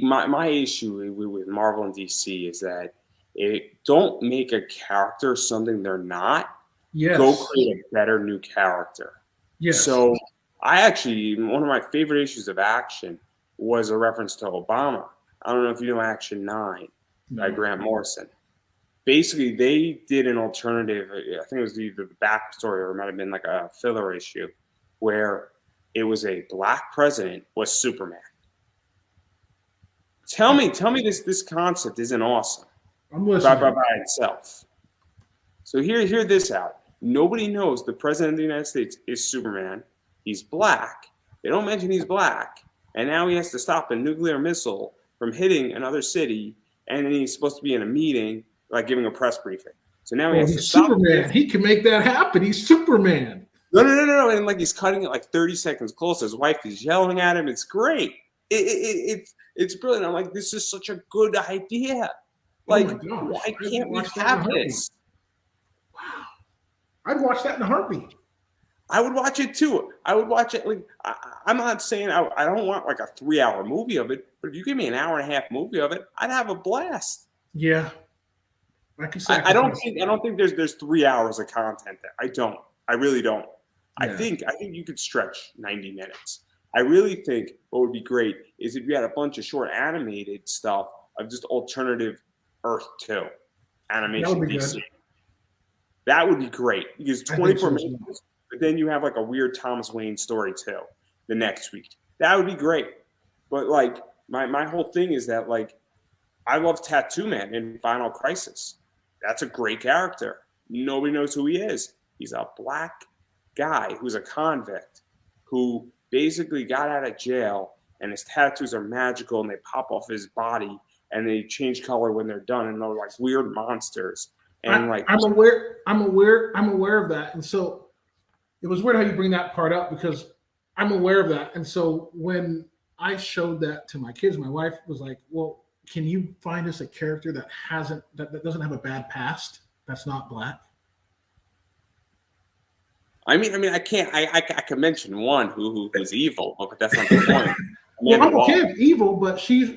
my issue with Marvel and DC is that it don't make a character something they're not. Go Yes, create a better new character. yes. So I actually, one of my favorite issues of Action was a reference to Obama. I don't know if you know Action 9 by No. Grant Morrison. Basically, they did an alternative. I think it was either the backstory or it might have been like a filler issue where it was a black president was Superman. Tell me this concept isn't awesome I'm by listening. itself. So hear this out. Nobody knows the president of the United States is Superman. He's black. They don't mention he's black. And now he has to stop a nuclear missile from hitting another city. And then he's supposed to be in a meeting, like giving a press briefing. So now he Well, has to he's stop Superman. this. He can make that happen. He's Superman. No. And like he's cutting it like 30 seconds close. His wife is yelling at him. It's great. It's brilliant. I'm like, this is such a good idea. Oh my Like, gosh. why I'd can't we watch that in a have heartbeat. this? Wow. I'd watch that in a heartbeat. I would watch it too. I would watch it. Like I'm not saying I don't want like a 3 hour movie of it, but if you give me an hour and a half movie of it, I'd have a blast. Yeah. I can I don't sacrifice. think there's 3 hours of content there. I don't. I really don't. Yeah. I think you could stretch 90 minutes. I really think what would be great is if you had a bunch of short animated stuff of just alternative Earth 2 That animation would be DC. good. That would be great because I think 24 so. minutes, but then you have like a weird Thomas Wayne story too the next week. That would be great. But like my whole thing is that like I love Tattoo Man in Final Crisis. That's a great character. Nobody knows who he is. He's a black guy who's a convict who basically got out of jail and his tattoos are magical and they pop off his body and they change color when they're done and they're like weird monsters. And like I'm aware. I'm aware of that. And so it was weird how you bring that part up because I'm aware of that. And so when I showed that to my kids, my wife was like, "Well, can you find us a character that doesn't have a bad past? That's not black." I mean, I can't. I can mention one who's evil, but that's not the point. Well, Amanda I'm okay Waller. with evil, but she's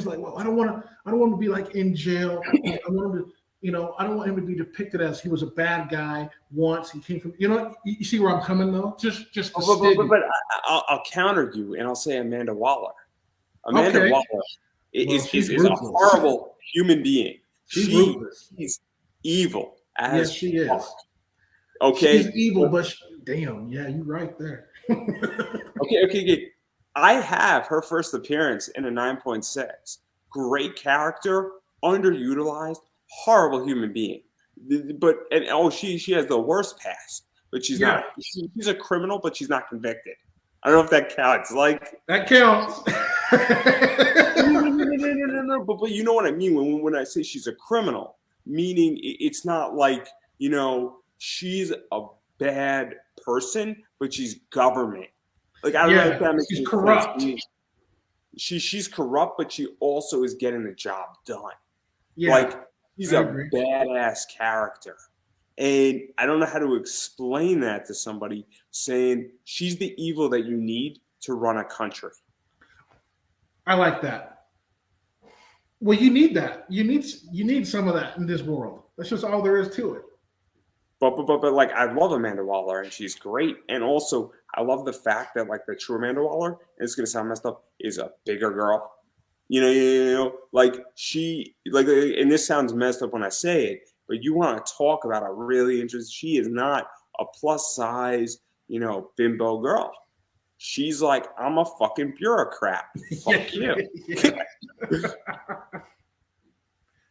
like, "Well, I don't want to be like in jail. I want him to." I don't want him to be depicted as he was a bad guy once. He came from, you see where I'm coming though? Just the stigma. But I'll counter you and I'll say Amanda Waller. Amanda Okay. Waller Well, she's is a ruthless. horrible human being. She's ruthless. She's evil Yes, as she is. fuck. Okay. She's evil, but damn, yeah, you're right there. Okay. I have her first appearance in a 9.6. Great character, underutilized, horrible human being. But she has the worst past. But she's Yeah. not. She's a criminal, but she's not convicted. I don't know if that counts. Like That counts. no. But you know what I mean when I say she's a criminal, meaning it's not like she's a bad person, but she's government. Like I don't know if that makes she's any corrupt. sense. She's corrupt, but she also is getting the job done. Yeah, Like she's I a agree. badass character. And I don't know how to explain that to somebody saying she's the evil that you need to run a country. I like that. Well, you need that. You need some of that in this world. That's just all there is to it. But like I love Amanda Waller and she's great. And also I love the fact that like the true Amanda Waller, and it's gonna sound messed up, is a bigger girl. Like she like and this sounds messed up when I say it, but you want to talk about a really interesting, she is not a plus size, bimbo girl. She's like, I'm a fucking bureaucrat. Fuck you.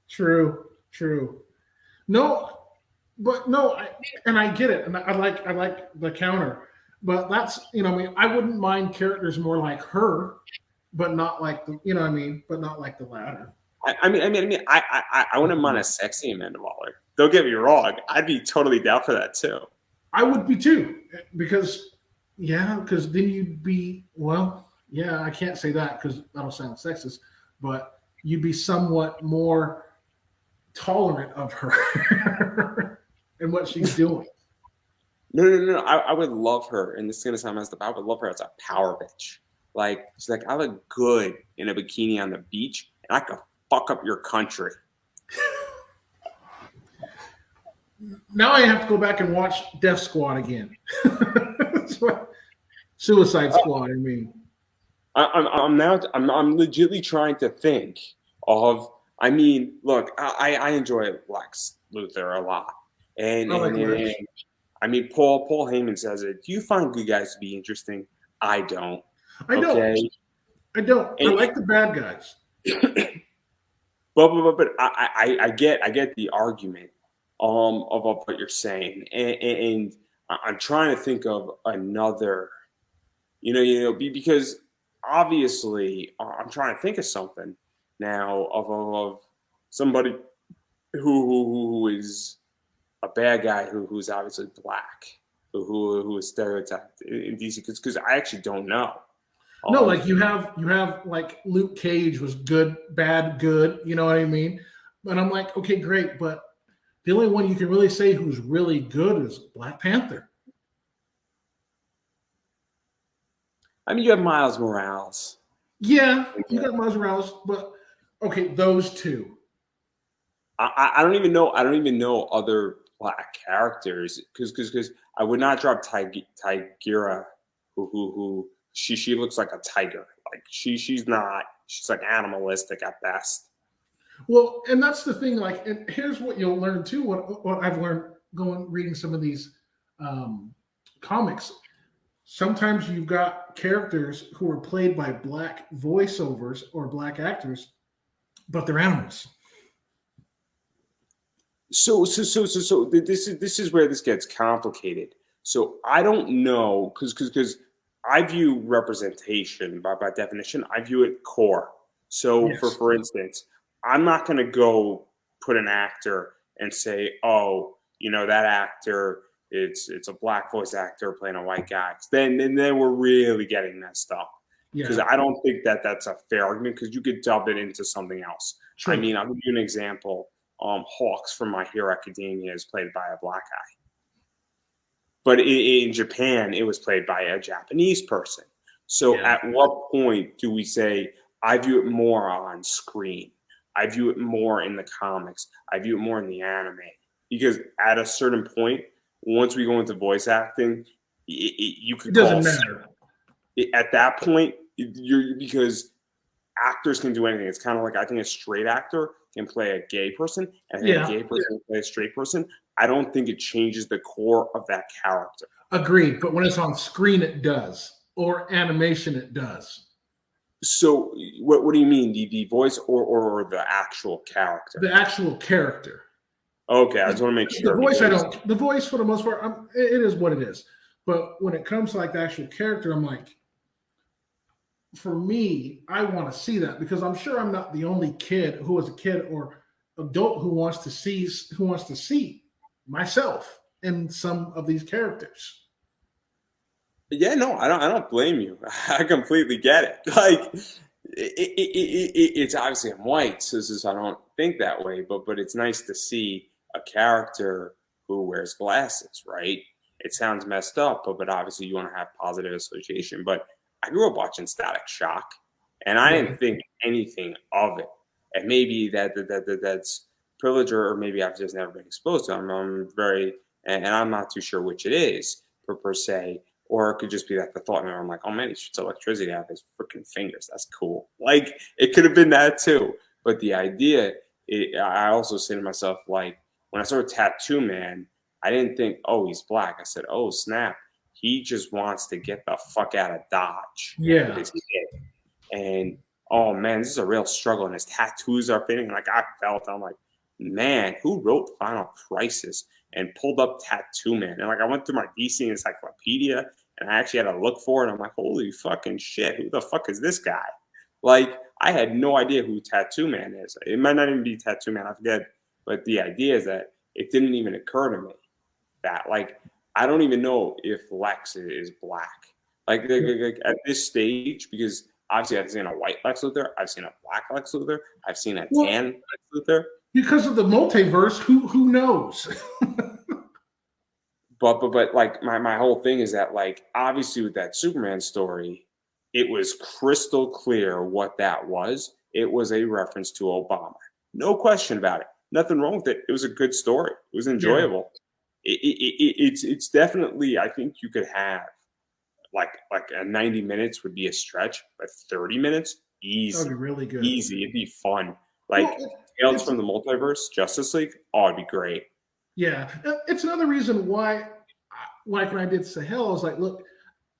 True. No, but no, I get it, and I like the counter, but that's I wouldn't mind characters more like her, but not like but not like the latter. I wouldn't mind a sexy Amanda Waller. Don't get me wrong. I'd be totally down for that too. I would be too, because Yeah, because then you'd be, well, yeah, I can't say that because that'll sound sexist, but you'd be somewhat more tolerant of her and what she's doing. No. I would love her, and this is gonna sound messed up. I would love her as a power bitch. Like she's like, I look good in a bikini on the beach, and I could fuck up your country. Now I have to go back and watch Death Squad again. Suicide Squad, I mean. I'm legitimately trying to think of. I mean, look, I enjoy Lex Luthor a lot, and I like Lex. I mean, Paul Heyman says it. Do you find good guys to be interesting? I don't. I don't. Okay, I don't. I and, like the bad guys. but I get the argument of what you're saying, and I'm trying to think of another. Because obviously I'm trying to think of something now of somebody who is a bad guy who's obviously black, who is stereotyped in DC because I actually don't know. No, Um, like you have like Luke Cage was good, bad, good. You know what I mean? And I'm like, okay, great, but the only one you can really say who's really good is Black Panther. I mean, you have Miles Morales. Yeah, you got Miles Morales, but okay, those two. I don't even know. I don't even know other black characters because I would not drop Tigra, who she looks like a tiger. Like she's not. She's like animalistic at best. Well, and that's the thing. Like, and here's what you'll learn too. What I've learned going reading some of these um, comics. Sometimes you've got characters who are played by black voiceovers or black actors, but they're animals. So this is where this gets complicated. So I don't know because I view representation by definition. I view it core. So Yes. for instance, I'm not going to go put an actor and say, oh, that actor, it's a black voice actor playing a white guy. Then we're really getting messed up because Yeah. I don't think that that's a fair argument because you could dub it into something else. I True. mean, I'll give you an example. Hawks from My Hero Academia is played by a black guy, but in Japan it was played by a Japanese person. So Yeah. at what point do we say I view it more on screen? I view it more in the comics. I view it more in the anime because at a certain point, once we go into voice acting, you It could doesn't call matter. at that point you're because actors can do anything. It's kind of like I think a straight actor can play a gay person, and then a Yeah. gay person can play a straight person. I don't think it changes the core of that character. Agreed. But when it's on screen, it does, or animation, it does. So, what do you mean, the voice or the actual character? The actual character. Okay, I just want to make The sure voice, I because don't. The voice, for the most part, it is what it is. But when it comes to like the actual character, I'm like, for me, I want to see that because I'm sure I'm not the only kid who was a kid or adult who wants to see myself in some of these characters. yeah, no, I don't blame you. I completely get it. Like, it's obviously I'm white, so I don't think that way. But it's nice to see a character who wears glasses, right? It sounds messed up, but obviously you want to have positive association. But I grew up watching Static Shock, and I Yeah, didn't think anything of it. And maybe that's privilege, or maybe I've just never been exposed to them. I'm very, and I'm not too sure which it is per se, or it could just be that the thought in there, I'm like, oh man, he shoots electricity out of his freaking fingers. That's cool. Like it could have been that too. But the idea, I also say to myself, like when I saw Tattoo Man, I didn't think, oh, he's black. I said, oh snap, he just wants to get the fuck out of Dodge with yeah. his kid. And oh man, this is a real struggle. And his tattoos are fitting. Like I felt, I'm like, man, who wrote Final Crisis and pulled up Tattoo Man? And like I went through my DC encyclopedia and I actually had to look for it. And I'm like, holy fucking shit, who the fuck is this guy? Like I had no idea who Tattoo Man is. It might not even be Tattoo Man, I forget. But the idea is that it didn't even occur to me that like I don't even know if Lex is black. Like at this stage, because obviously I've seen a white Lex Luthor, I've seen a black Lex Luthor, I've seen a Well, tan Lex Luthor. because of the multiverse, who knows? But like my whole thing is that, like, obviously with that Superman story, it was crystal clear what that was. It was a reference to Obama. No question about it. Nothing wrong with it. It was a good story. It was Yeah, enjoyable. It's definitely, I think you could have like a 90 minutes would be a stretch, but 30 minutes that would easy, be really good. easy. It'd be fun. Well, Like Tales it's from the Multiverse, Justice League. Oh, it'd be great. yeah, it's another reason why, like when I did Sahel, I was like, look,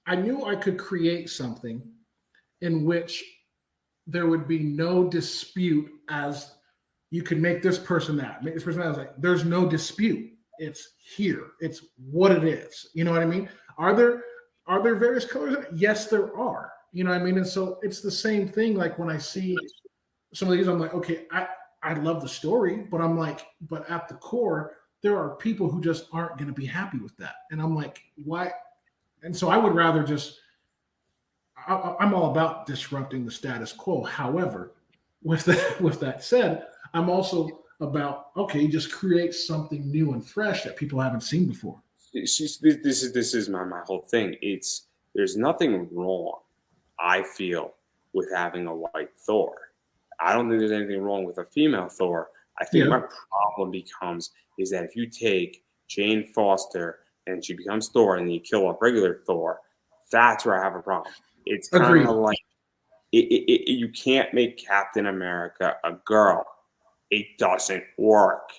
I knew I could create something in which there would be no dispute as you could make this person that, make this person that. I was like, there's no dispute. It's here. It's what it is. You know what I mean? Are there various colors? Yes, there are. You know what I mean? And so it's the same thing. Like when I see some of these, I'm like, okay, I love the story, but I'm like, but at the core, there are people who just aren't going to be happy with that. And I'm like, why? And so I would rather just, I'm all about disrupting the status quo. However, with that said, I'm also about, okay, just create something new and fresh that people haven't seen before. This is my whole thing. It's There's nothing wrong, I feel, with having a white Thor. I don't think there's anything wrong with a female Thor. I think Yeah, my problem becomes is that if you take Jane Foster and she becomes Thor and you kill a regular Thor, that's where I have a problem. It's kind agreed. of like you can't make Captain America a girl. It doesn't work.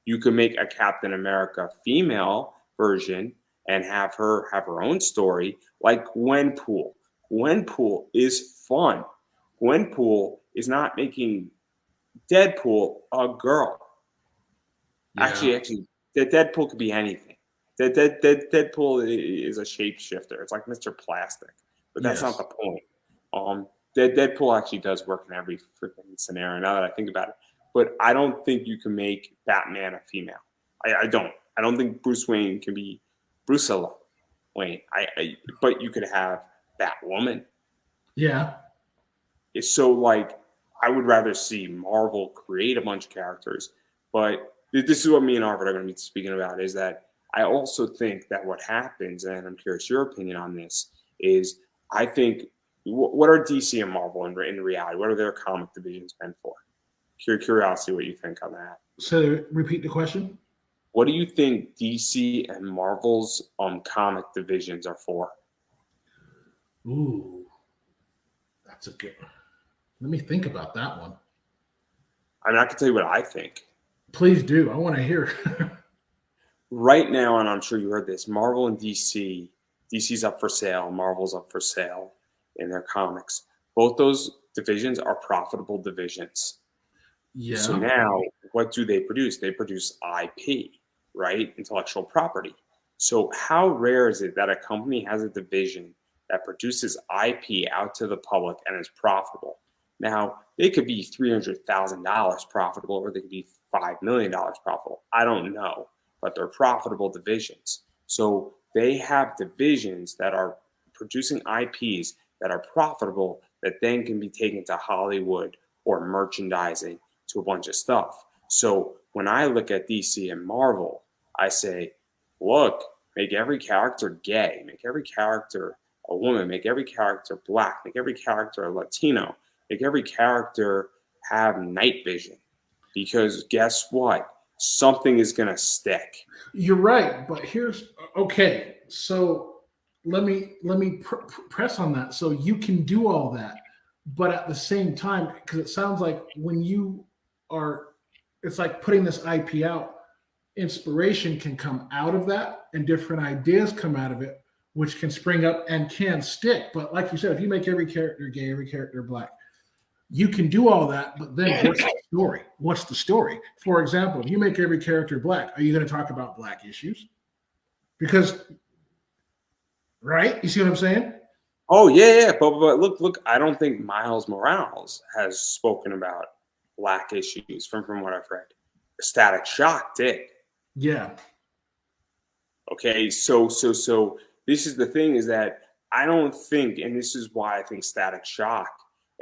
You can make a Captain America female version and have her own story, like Gwenpool. Gwenpool is fun. Gwenpool is not making Deadpool a girl. Yeah, Actually, that Deadpool could be anything. Deadpool is a shapeshifter. It's like Mr. Plastic, but that's not yes. the point. That Deadpool actually does work in every freaking scenario. Now that I think about it, but I don't think you can make Batman a female. I don't. I don't think Bruce Wayne can be Bruce Wayne. But you could have Batwoman. Yeah, It's so like I would rather see Marvel create a bunch of characters, but this is what me and Arvid are going to be speaking about. Is that I also think that what happens, and I'm curious your opinion on this, is I think what are DC and Marvel in reality? What are their comic divisions meant for? Curiosity, what you think on that? so repeat the question. What do you think DC and Marvel's comic divisions are for? Ooh, that's a good one. Let me think about that one. I mean, I can tell you what I think. Please do. I want to hear. Right now, and I'm sure you heard this, Marvel and DC, DC's up for sale, Marvel's up for sale in their comics. Both those divisions are profitable divisions. So Yeah, now, what do they produce? They produce IP, right? Intellectual property. So how rare is it that a company has a division that produces IP out to the public and is profitable? Now, they could be $300,000 profitable or they could be $5 million profitable. I don't know, but they're profitable divisions. So they have divisions that are producing IPs that are profitable that then can be taken to Hollywood or merchandising to a bunch of stuff. So when I look at DC and Marvel, I say, look, make every character gay, make every character a woman, make every character black, make every character a Latino, make every character have night vision. Because guess what? Something is going to stick. you're right. But here's okay. So let me press on that. So you can do all that, but at the same time, because it sounds like when you are, it's like putting this IP out. Inspiration can come out of that, and different ideas come out of it, which can spring up and can stick. But like you said, if you make every character gay, every character black, you can do all that, but then what's the story? What's the story? For example, if you make every character black, are you going to talk about black issues? Because, right? You see what I'm saying? Oh yeah, but look, I don't think Miles Morales has spoken about black issues from what I've read. Static Shock did. Yeah. Okay, so this is the thing, is that I don't think, and this is why I think Static Shock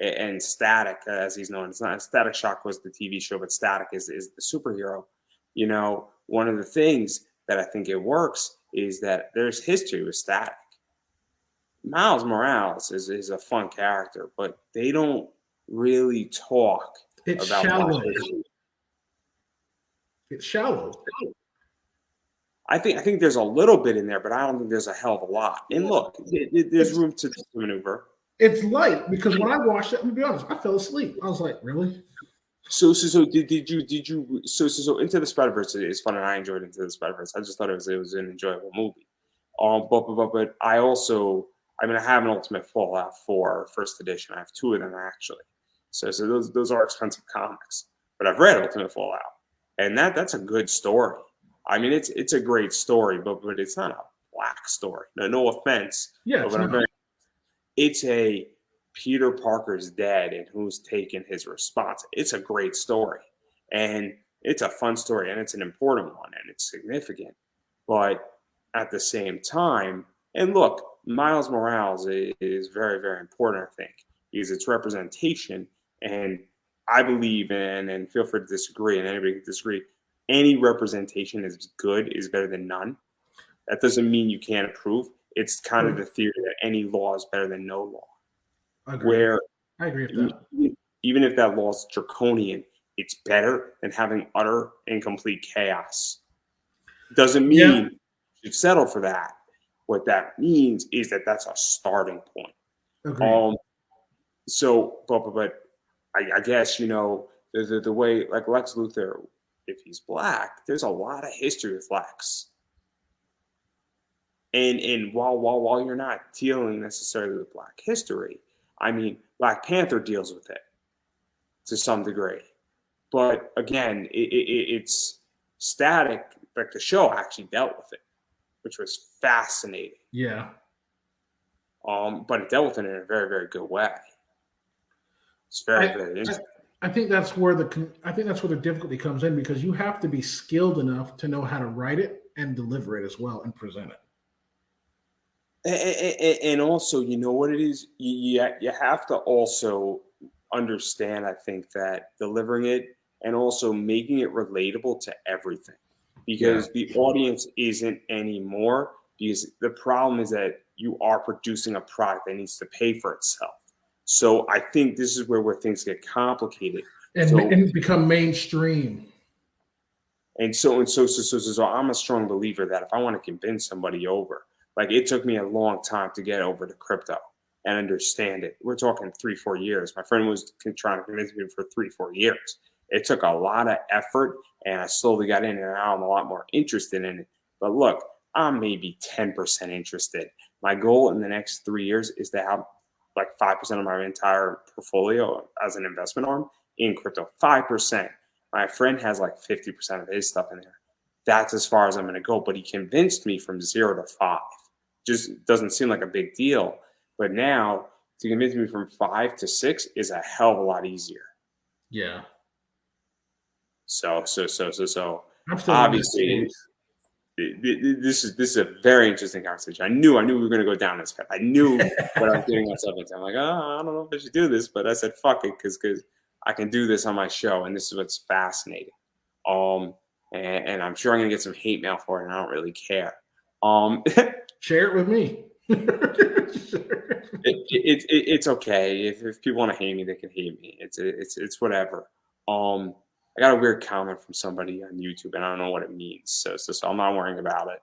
and Static, as he's known, it's not Static Shock was the TV show, but Static is the superhero. You know, one of the things that I think it works is that there's history with Static. Miles Morales is a fun character, but they don't really talk It's about Black shallow. history. It's shallow. I think there's a little bit in there, but I don't think there's a hell of a lot. And look, there's room to maneuver. It's light because when I watched it, I'm gonna be honest, I fell asleep. I was like, really? So did you so Into the Spider-Verse is fun, and I enjoyed Into the Spider-Verse. I just thought it was an enjoyable movie. But I also, I mean, I have an Ultimate Fallout 4 first edition. I have two of them actually. So those are expensive comics. But I've read Ultimate Fallout, and that's a good story. I mean, it's a great story, but it's not a black story. No offense, Yeah, but I'm very. It's a Peter Parker's dead and who's taken his response. It's a great story, and it's a fun story, and it's an important one, and it's significant. But at the same time, and look, Miles Morales is very, very important, I think, because it's representation. And I believe, and feel free to disagree, and anybody can disagree, any representation is good, is better than none. That doesn't mean you can't approve. It's kind of the theory that any law is better than no law. I agree. Where I agree with that. even if that law is draconian, it's better than having utter incomplete chaos. Doesn't mean you should settle for that. What that means is that that's a starting point. Agreed. So, but I guess, you know, the way, like Lex Luthor, if he's black, there's a lot of history with Lex. And while you're not dealing necessarily with black history, I mean, Black Panther deals with it to some degree. But again, it's Static, like the show actually dealt with it, which was fascinating. Yeah. But it dealt with it in a very, very good way. It's very, very interesting. I think that's where the difficulty comes in, because you have to be skilled enough to know how to write it and deliver it as well and present it. And also, you know what it is? You have to also understand, I think, that delivering it and also making it relatable to everything, because the audience isn't anymore, because the problem is that you are producing a product that needs to pay for itself. So I think this is where things get complicated and become mainstream. And so I'm a strong believer that if I want to convince somebody over, like it took me a long time to get over to crypto and understand it. We're talking 3-4 years. My friend was trying to convince me for 3-4 years. It took a lot of effort, and I slowly got in, and now I'm a lot more interested in it. But look, I'm maybe 10% interested. My goal in the next 3 years is to have like 5% of my entire portfolio as an investment arm in crypto. 5%. My friend has like 50% of his stuff in there. That's as far as I'm going to go. But he convinced me from 0 to 5. Just doesn't seem like a big deal. But now to convince me from 5 to 6 is a hell of a lot easier. Yeah. So obviously this is a very interesting conversation. I knew we were going to go down this path. I knew what I was getting myself into. I'm like, I don't know if I should do this, but I said fuck it, because I can do this on my show, and this is what's fascinating. And I'm sure I'm gonna get some hate mail for it, and I don't really care. Share it with me. It's okay if people want to hate me, they can hate me. It's whatever. I got a weird comment from somebody on YouTube, and I don't know what it means, so I'm not worrying about it.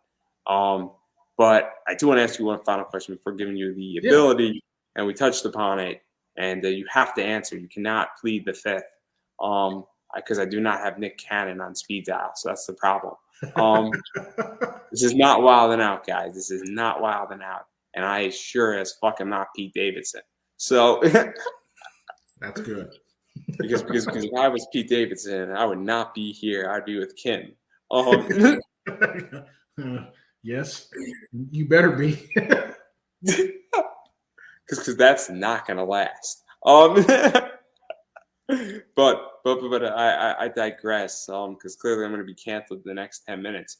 But I do want to ask you one final question before giving you the ability, and we touched upon it, and you have to answer. You cannot plead the fifth, because I do not have Nick Cannon on speed dial, so that's the problem. This is not Wild and Out, guys. This is not Wild and Out, and I sure as fuck am not Pete Davidson. So that's good. because if I was Pete Davidson, I would not be here. I'd be with Kim. Yes, you better be. Because that's not gonna last. But I digress. Because clearly I'm gonna be canceled in the next 10 minutes.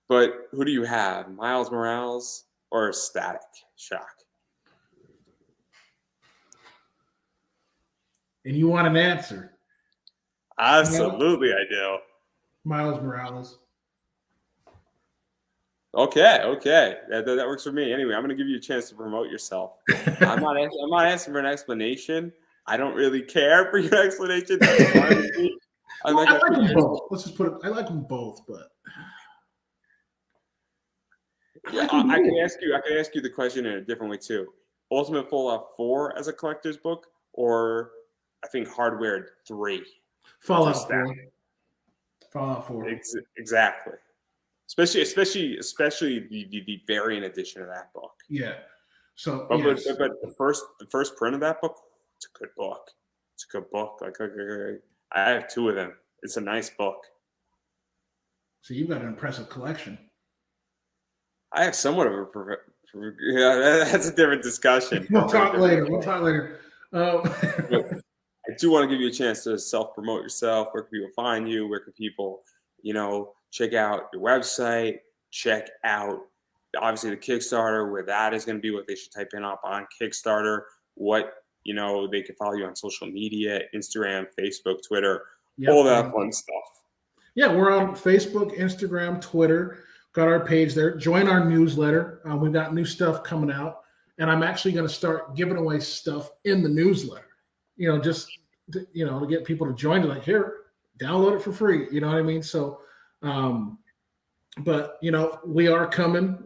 But But who do you have, Miles Morales or Static Shock? And you want an answer? Absolutely, I do. Miles Morales. Okay, that works for me. Anyway, I'm going to give you a chance to promote yourself. I'm not asking for an explanation. I don't really care for your explanation. That's fine with me. I like them both. Let's just put it. I like them both, but yeah, I can ask you the question in a different way too. Ultimate Fallout 4 as a collector's book, or I think Hardware 3. Fallout 4. Fallout 4. Exactly. Especially the variant edition of that book. Yeah. So but yes. but the first print of that book, it's a good book. It's a good book. Like I have 2 of them. It's a nice book. So you've got an impressive collection. I have somewhat of a yeah. That's a different discussion. We'll talk later. I do want to give you a chance to self-promote yourself. Where can people find you? Where can people, check out your website, check out, obviously, the Kickstarter, where that is going to be what they should type in up on Kickstarter. What, they can follow you on social media, Instagram, Facebook, Twitter, all that fun stuff. Yeah, we're on Facebook, Instagram, Twitter. Got our page there. Join our newsletter. We've got new stuff coming out. And I'm actually going to start giving away stuff in the newsletter. Just to get people to join. Like, here, download it for free. You know what I mean? So, but we are coming.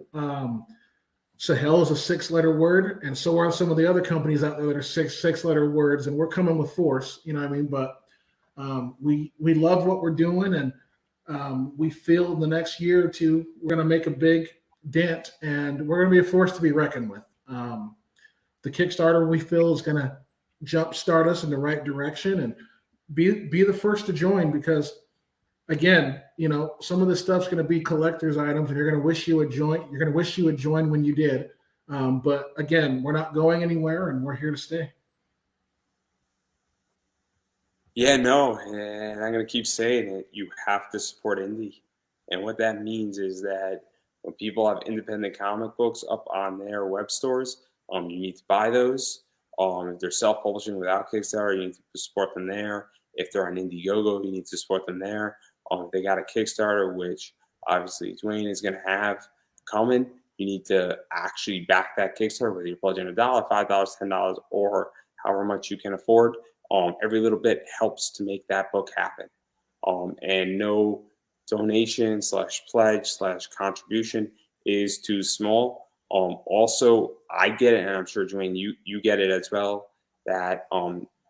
Sahael is a 6-letter word, and so are some of the other companies out there that are six-letter words, and we're coming with force. You know what I mean? But we love what we're doing, and we feel in the next year or two we're going to make a big dent, and we're going to be a force to be reckoned with. The Kickstarter, we feel, is going to jumpstart us in the right direction, and be the first to join, because again, some of this stuff's going to be collector's items, and you're going to wish you would join. You're going to wish you would join when you did. But again, we're not going anywhere, and we're here to stay. Yeah, no, and I'm going to keep saying it. You have to support indie. And what that means is that when people have independent comic books up on their web stores, you need to buy those. If they're self-publishing without Kickstarter, you need to support them there. If they're on Indiegogo, you need to support them there. If they got a Kickstarter, which obviously Dwayne is going to have coming, you need to actually back that Kickstarter, whether you're pledging $1, $5, $10, or however much you can afford. Every little bit helps to make that book happen. And no donation / pledge / contribution is too small. Also, I get it, and I'm sure, Dwayne, you get it as well, that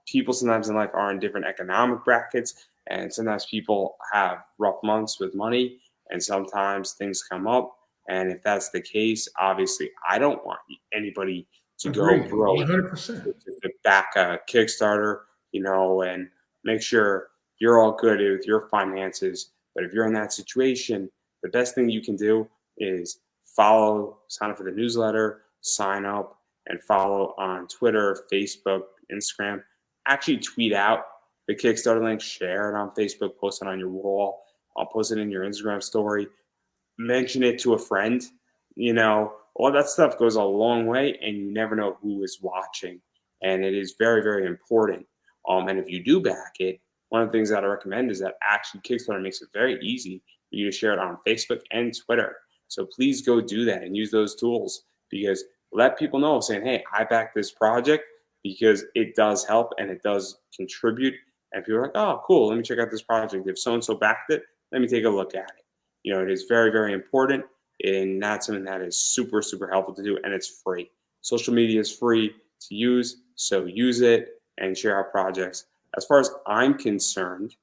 people sometimes in life are in different economic brackets, and sometimes people have rough months with money, and sometimes things come up. And if that's the case, obviously, I don't want anybody to go broke 100%. to back a Kickstarter, and make sure you're all good with your finances. But if you're in that situation, the best thing you can do is sign up for the newsletter, sign up, and follow on Twitter, Facebook, Instagram. Actually tweet out the Kickstarter link, share it on Facebook, post it on your wall, I'll post it in your Instagram story, mention it to a friend. All that stuff goes a long way, and you never know who is watching. And it is very, very important. And if you do back it, one of the things that I recommend is that actually Kickstarter makes it very easy for you to share it on Facebook and Twitter. So please go do that and use those tools, because let people know, saying, hey, I backed this project, because it does help and it does contribute. And people are like, oh, cool, let me check out this project. If so-and-so backed it, let me take a look at it. It is very, very important, and that's something that is super, super helpful to do, and it's free. Social media is free to use, so use it and share our projects. As far as I'm concerned,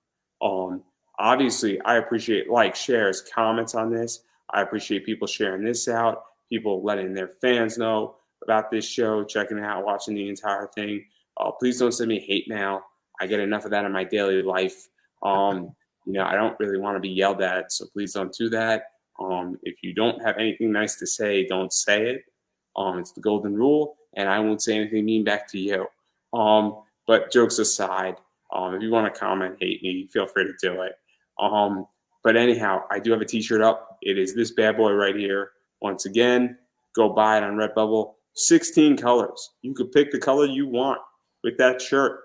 obviously, I appreciate shares, comments on this. I appreciate people sharing this out, people letting their fans know about this show, checking it out, watching the entire thing. Please don't send me hate mail. I get enough of that in my daily life. I don't really want to be yelled at, so please don't do that. If you don't have anything nice to say, don't say it. It's the golden rule, and I won't say anything mean back to you. But jokes aside, if you want to comment, hate me, feel free to do it. But anyhow, I do have a t-shirt up. It is this bad boy right here. Once again, go buy it on Redbubble. 16 colors. You could pick the color you want with that shirt.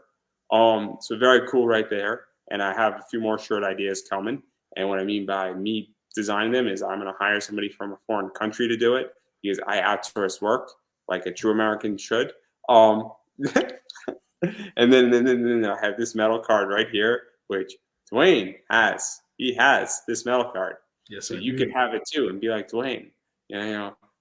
So very cool right there. And I have a few more shirt ideas coming. And what I mean by me designing them is I'm going to hire somebody from a foreign country to do it because I outsource work like a true American should. And then I have this metal card right here, which Dwayne has. He has this metal card. Yes, So I you do. can have it too and be like Dwayne.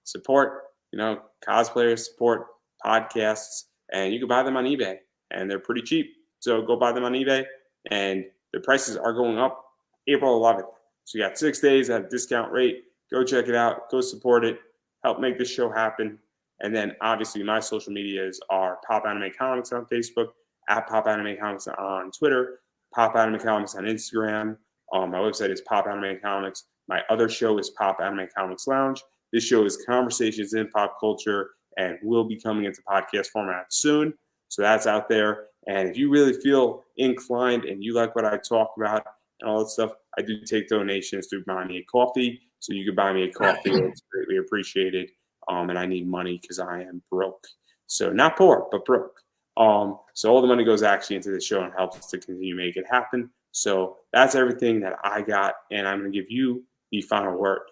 Support, cosplayers, support podcasts, and you can buy them on eBay. And they're pretty cheap. So go buy them on eBay. And the prices are going up April 11th. So you got 6 days at a discount rate. Go check it out. Go support it. Help make this show happen. And then obviously my social medias are Pop Anime Comics on Facebook, at Pop Anime Comics on Twitter, Pop Anime Comics on Instagram. My website is Pop Anime Comics. My other show is Pop Anime Comics Lounge. This show is Conversations in Pop Culture and will be coming into podcast format soon. So that's out there. And if you really feel inclined and you like what I talk about and all that stuff, I do take donations through Buy Me a Coffee. So you can buy me a coffee. It's greatly appreciated. And I need money because I am broke. So not poor, but broke. So all the money goes actually into the show and helps to continue to make it happen. So that's everything that I got. And I'm going to give you the final word.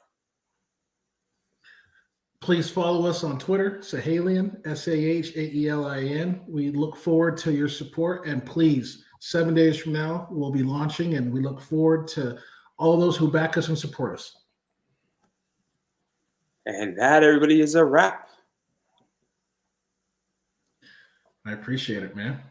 Please follow us on Twitter, Sahelian, Sahaelin. We look forward to your support. And please, 7 days from now, we'll be launching, and we look forward to all those who back us and support us. And that, everybody, is a wrap. I appreciate it, man.